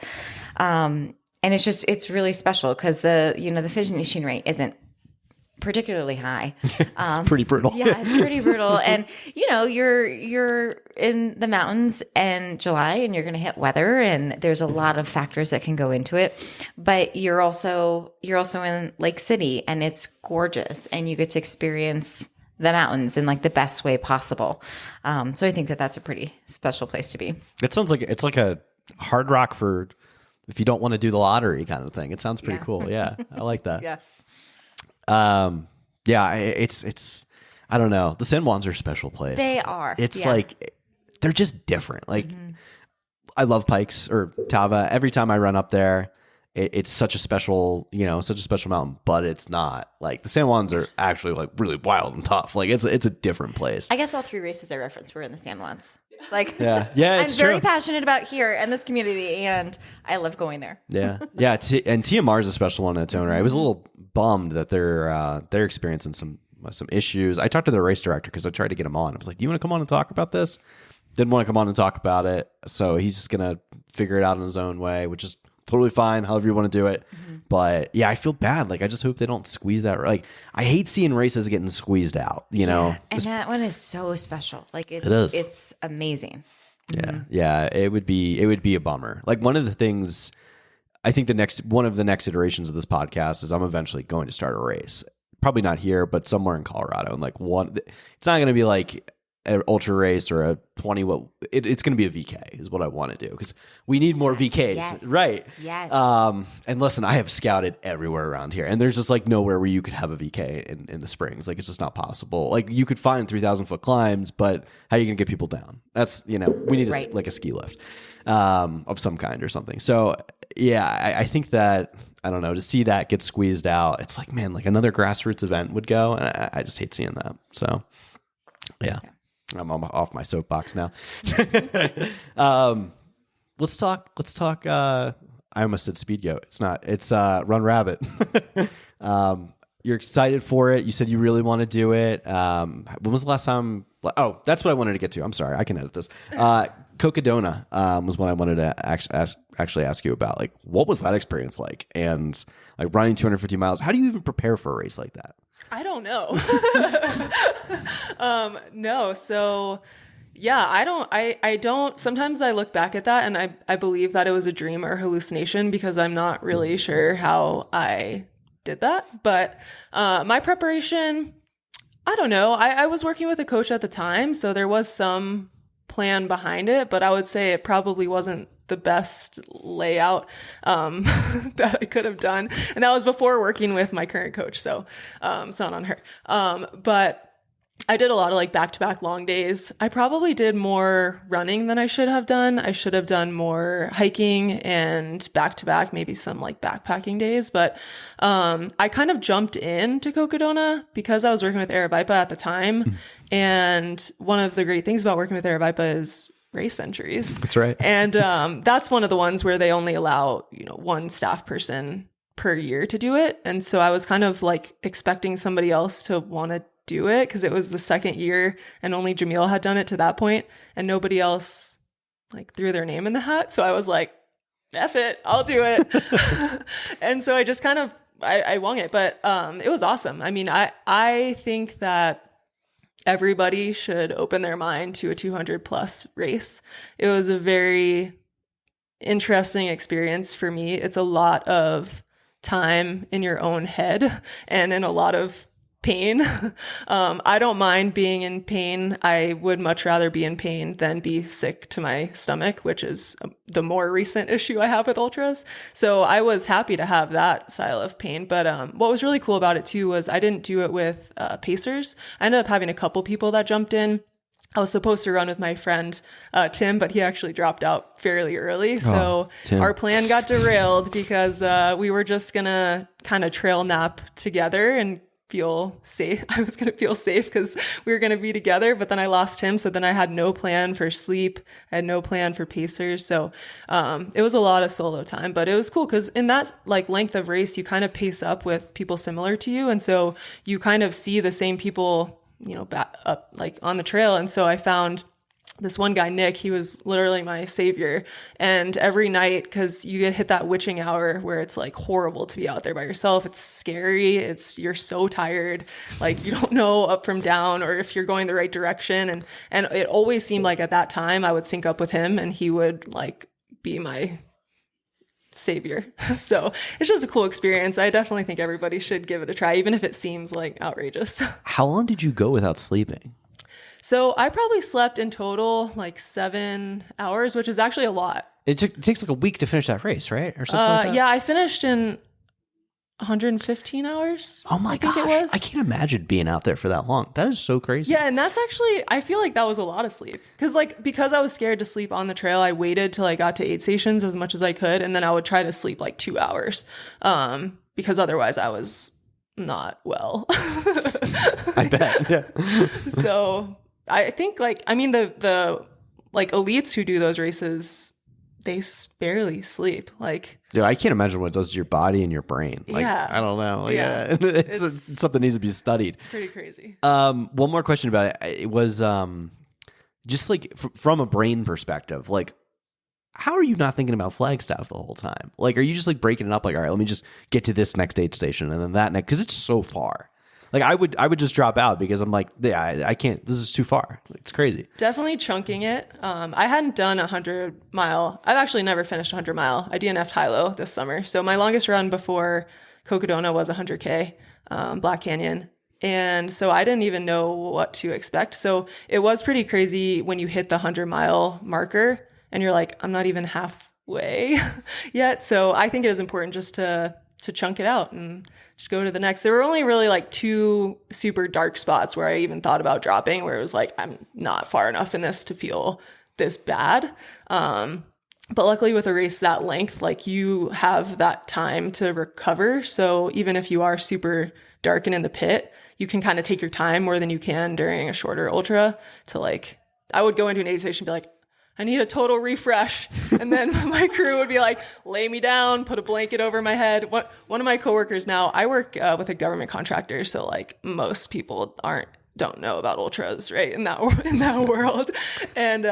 And it's really special because the finishing rate isn't particularly high. It's pretty brutal. Yeah, it's pretty brutal. And you're in the mountains in July, and you're going to hit weather, and there's a lot of factors that can go into it. But you're also in Lake City, and it's gorgeous, and you get to experience the mountains in like the best way possible. So I think that's a pretty special place to be. It sounds like it's like a Hard Rock for if you don't want to do the lottery kind of thing. It sounds pretty cool. Yeah, I like that. Yeah. It's I don't know. The San Juans are a special place. They are. It's like they're just different. Like I love Pikes or Tava. Every time I run up there, it's such a special mountain, but it's not. Like the San Juans are actually like really wild and tough. Like it's a different place. I guess all 3 races I referenced were in the San Juans. Like yeah, I'm very passionate about here and this community, and I love going there. Yeah. And TMR is a special one in its own right. I was a little bummed that they're experiencing some issues. I talked to the race director because I tried to get him on. I was like, "Do you want to come on and talk about this?" Didn't want to come on and talk about it, so he's just gonna figure it out in his own way, which is totally fine. However you want to do it. But yeah, I feel bad. Like I just hope they don't squeeze that. Like I hate seeing races getting squeezed out. You know, and that one is so special. Like it's amazing. Yeah. It would be a bummer. Like one of the things, I think one of the next iterations of this podcast is I'm eventually going to start a race. Probably not here, but somewhere in Colorado. And like it's not going to be like an ultra race or a 20. It's going to be a VK is what I want to do because we need more VKs, yes. right? Yes. And listen, I have scouted everywhere around here, and there's just like nowhere where you could have a VK in the springs. Like it's just not possible. Like you could find 3,000 foot climbs, but how are you going to get people down? That's we need like a ski lift of some kind or something. So yeah, I think that I don't know, to see that get squeezed out, it's like, man, like another grassroots event would go, and I just hate seeing that. So yeah. I'm off my soapbox now. Let's talk. I almost said speed goat. It's not. It's Run Rabbit. You're excited for it. You said you really want to do it. When was the last time? Oh, that's what I wanted to get to. I'm sorry. I can edit this. Cocodona was what I wanted to actually ask you about. Like, what was that experience like? And like running 250 miles, how do you even prepare for a race like that? I don't know. No. So yeah, I don't, sometimes I look back at that and I believe that it was a dream or hallucination because I'm not really sure how I did that. But my preparation, I don't know. I was working with a coach at the time, so there was some plan behind it, but I would say it probably wasn't the best layout that I could have done. And that was before working with my current coach, so it's not on her. But I did a lot of like back-to-back long days. I probably did more running than I should have done. I should have done more hiking and back-to-back, maybe some like backpacking days. But I kind of jumped into Cocodona because I was working with Aravaipa at the time. And one of the great things about working with Aravaipa is race entries. That's right. And that's one of the ones where they only allow, one staff person per year to do it. And so I was kind of like expecting somebody else to want to do it because it was the second year and only Jamil had done it to that point and nobody else like threw their name in the hat. So I was like, F it, I'll do it. And so I just kind of, I wung it, but it was awesome. I mean, I think that everybody should open their mind to a 200 plus race. It was a very interesting experience for me. It's a lot of time in your own head and in a lot of pain. I don't mind being in pain. I would much rather be in pain than be sick to my stomach, which is the more recent issue I have with ultras. So I was happy to have that style of pain. But what was really cool about it too was I didn't do it with pacers. I ended up having a couple people that jumped in. I was supposed to run with my friend Tim, but he actually dropped out fairly early. So our plan got derailed because we were just going to kind of trail nap together and feel safe. I was going to feel safe because we were going to be together, but then I lost him. So then I had no plan for sleep. I had no plan for pacers. So it was a lot of solo time, but it was cool because in that like length of race, you kind of pace up with people similar to you. And so you kind of see the same people, back up like on the trail. And so I found this one guy, Nick, he was literally my savior. And every night, because you get hit that witching hour where it's like horrible to be out there by yourself. It's scary. You're so tired. Like you don't know up from down or if you're going the right direction. And it always seemed like at that time I would sync up with him and he would like be my savior. So it's just a cool experience. I definitely think everybody should give it a try, even if it seems like outrageous. How long did you go without sleeping? So I probably slept in total like 7 hours, which is actually a lot. It takes like a week to finish that race, right? Or something like that? Yeah, I finished in 115 hours. Oh my gosh. It was. I can't imagine being out there for that long. That is so crazy. Yeah, and that's actually, I feel like that was a lot of sleep. Because I was scared to sleep on the trail, I waited till I got to aid stations as much as I could, and then I would try to sleep like 2 hours because otherwise I was not well. I bet, yeah. So I think the elites who do those races, they barely sleep. Dude, I can't imagine what it does to your body and your brain. Yeah. I don't know. Yeah. It's something needs to be studied. Pretty crazy. One more question about it. It was just like from a brain perspective, like how are you not thinking about Flagstaff the whole time? Like, are you just like breaking it up? Like, all right, let me just get to this next aid station and then that next, because it's so far. Like I would just drop out because I'm like, yeah, I can't. This is too far. It's crazy. Definitely chunking it. I hadn't done 100-mile. I've actually never finished 100-mile. I DNF'd high-low this summer. So my longest run before Cocodona was 100K, Black Canyon. And so I didn't even know what to expect. So it was pretty crazy when you hit the 100-mile marker and you're like, I'm not even halfway yet. So I think it is important just to chunk it out and just go to the next. There were only really like 2 super dark spots where I even thought about dropping, where it was like, I'm not far enough in this to feel this bad. But luckily with a race that length, like you have that time to recover. So even if you are super dark and in the pit, you can kind of take your time more than you can during a shorter ultra to like, I would go into an aid station and be like, I need a total refresh. And then my crew would be like, lay me down, put a blanket over my head. One of my coworkers now, I work with a government contractor. So like most people don't know about ultras, right? In that world. And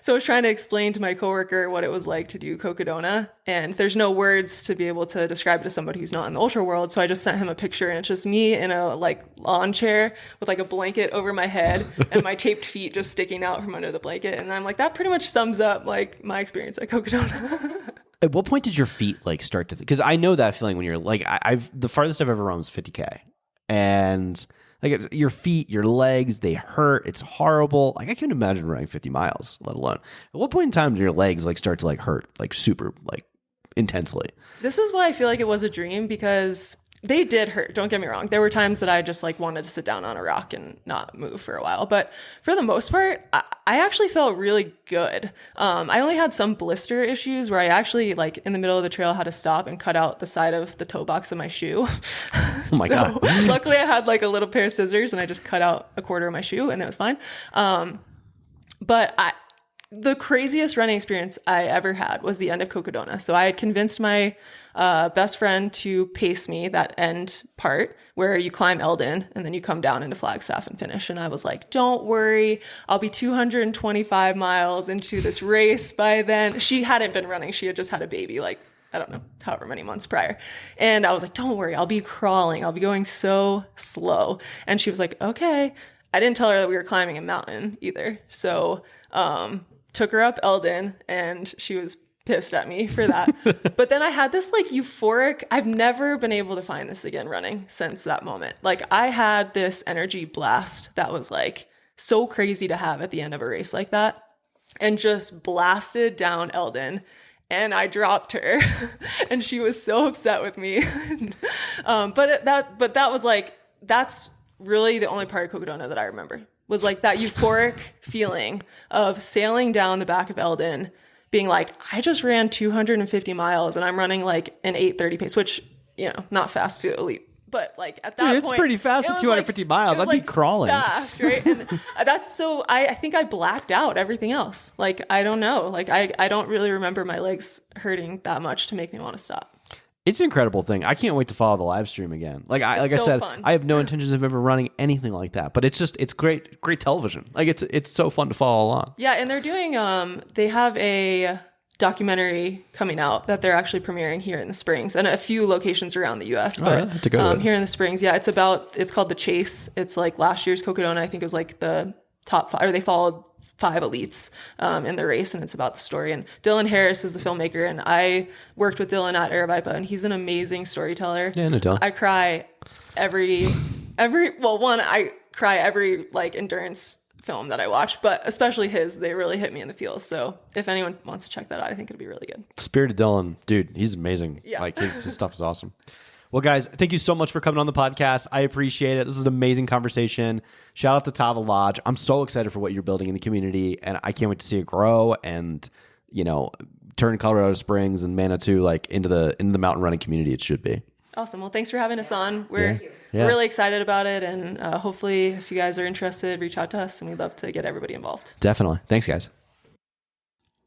so I was trying to explain to my coworker what it was like to do Cocodona, and there's no words to be able to describe it to somebody who's not in the ultra world. So I just sent him a picture, and it's just me in a like lawn chair with like a blanket over my head and my taped feet just sticking out from under the blanket. And I'm like, that pretty much sums up like my experience at Cocodona. At what point did your feet like start to? Because I know that feeling when you're like, I've the farthest I've ever run was 50K, and like your feet, your legs, they hurt. It's horrible. Like I couldn't imagine running 50 miles, let alone. At what point in time did your legs like start to like hurt, like super, like intensely? This is why I feel like it was a dream, because they did hurt. Don't get me wrong. There were times that I just like wanted to sit down on a rock and not move for a while. But for the most part, I actually felt really good. I only had some blister issues where I actually like in the middle of the trail had to stop and cut out the side of the toe box of my shoe. Oh my God. Luckily I had like a little pair of scissors and I just cut out a quarter of my shoe and it was fine. But the craziest running experience I ever had was the end of Cocodona. So I had convinced my best friend to pace me that end part where you climb Eldon and then you come down into Flagstaff and finish. And I was like, don't worry, I'll be 225 miles into this race by then. She hadn't been running. She had just had a baby, like, I don't know, however many months prior. And I was like, don't worry, I'll be crawling. I'll be going so slow. And she was like, okay. I didn't tell her that we were climbing a mountain either. So, took her up Eldon and she was pissed at me for that. But then I had this like euphoric, I've never been able to find this again running since that moment. Like I had this energy blast that was like so crazy to have at the end of a race like that, and just blasted down Eldon and I dropped her and she was so upset with me. But that was like, that's really the only part of Cocodona that I remember. Was like that euphoric feeling of sailing down the back of Eldon, being like, I just ran 250 miles and I'm running like an 8:30 pace, which, you know, not fast to elite, but like at that point. Dude, it's pretty fast at 250 miles. I'd be crawling. Fast, right? And that's so, I think I blacked out everything else. Like, I don't know. Like, I don't really remember my legs hurting that much to make me want to stop. It's an incredible thing. I can't wait to follow the live stream again. Like I said, fun. I have no intentions of ever running anything like that, but it's great television. Like it's so fun to follow along. Yeah, and they're doing they have a documentary coming out that they're actually premiering here in the Springs and a few locations around the US. But I have to go here in the Springs, yeah, it's called The Chase. It's like last year's Cocodona, I think it was like the top 5, or they followed 5 elites in the race, and it's about the story. And Dylan Harris is the filmmaker, and I worked with Dylan at Aravaipa, and he's an amazing storyteller. Yeah, no doubt. I cry every like endurance film that I watch, but especially his, they really hit me in the feels. So if anyone wants to check that out, I think it'll be really good. Spirited Dylan, dude, he's amazing. Yeah. Like his stuff is awesome. Well, guys, thank you so much for coming on the podcast. I appreciate it. This is an amazing conversation. Shout out to Tava Lodge. I'm so excited for what you're building in the community, and I can't wait to see it grow and, you know, turn Colorado Springs and Manitou like into the mountain running community it should be. Awesome. Well, thanks for having us on. We're really excited about it, and hopefully, if you guys are interested, reach out to us, and we'd love to get everybody involved. Definitely. Thanks, guys.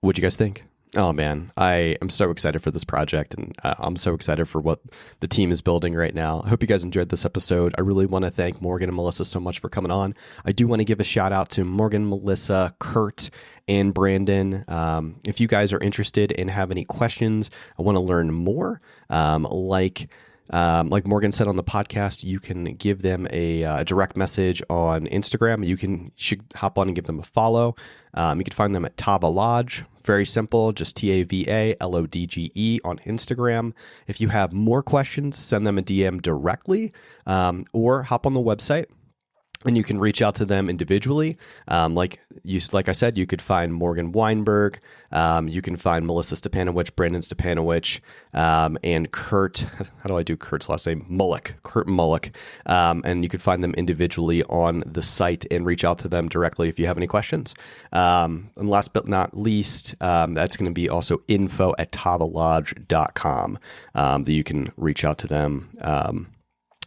What'd you guys think? Oh, man, I am so excited for this project, and I'm so excited for what the team is building right now. I hope you guys enjoyed this episode. I really want to thank Morgan and Melissa so much for coming on. I do want to give a shout out to Morgan, Melissa, Kurt, and Brandon. If you guys are interested and have any questions, I want to learn more, like Morgan said on the podcast, you can give them a direct message on Instagram. You should hop on and give them a follow. You can find them at Tava Lodge. Very simple, just TAVALODGE on Instagram. If you have more questions, send them a DM directly, or hop on the website and you can reach out to them individually. Like I said, you could find Morgan Weinberg. You can find Melissa Stapanowich, Brandon Stapanowich, and Kurt. How do I do Kurt's last name? Kurt Mullick. And you could find them individually on the site and reach out to them directly if you have any questions. And last but not least, that's going to be also info@tavalodge.com, that you can reach out to them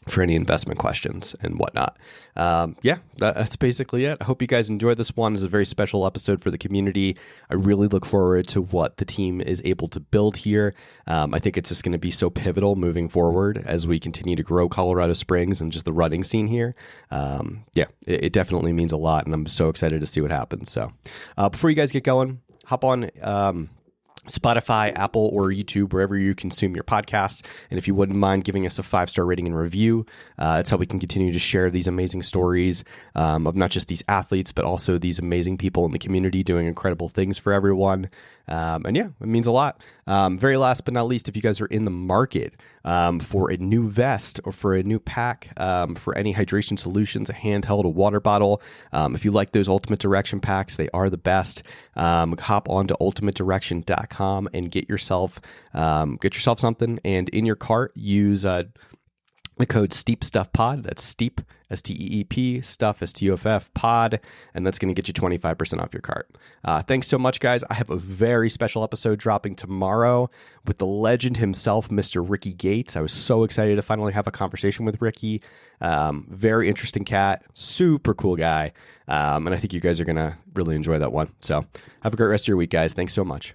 for any investment questions and whatnot. That's basically it. I hope you guys enjoyed this one. It's a very special episode for the community. I really look forward to what the team is able to build here. I think it's just going to be so pivotal moving forward as we continue to grow Colorado Springs and just the running scene here. It definitely means a lot, and I'm so excited to see what happens. So before you guys get going, hop on Spotify, Apple, or YouTube, wherever you consume your podcasts. And if you wouldn't mind giving us a 5-star rating and review, it's how we can continue to share these amazing stories of not just these athletes, but also these amazing people in the community doing incredible things for everyone. It means a lot. Very last but not least, if you guys are in the market for a new vest or for a new pack, for any hydration solutions, a handheld, a water bottle, if you like those Ultimate Direction packs, they are the best. Hop on to ultimatedirection.com and get yourself something. And in your cart, use the code STEEPSTUFFPOD. That's STEEP, STEEP, stuff, STUFF, pod, and that's going to get you 25% off your cart. Thanks so much, guys. I have a very special episode dropping tomorrow with the legend himself, Mr. Ricky Gates. I was so excited to finally have a conversation with Ricky. Very interesting cat, super cool guy, and I think you guys are going to really enjoy that one. So have a great rest of your week, guys. Thanks so much.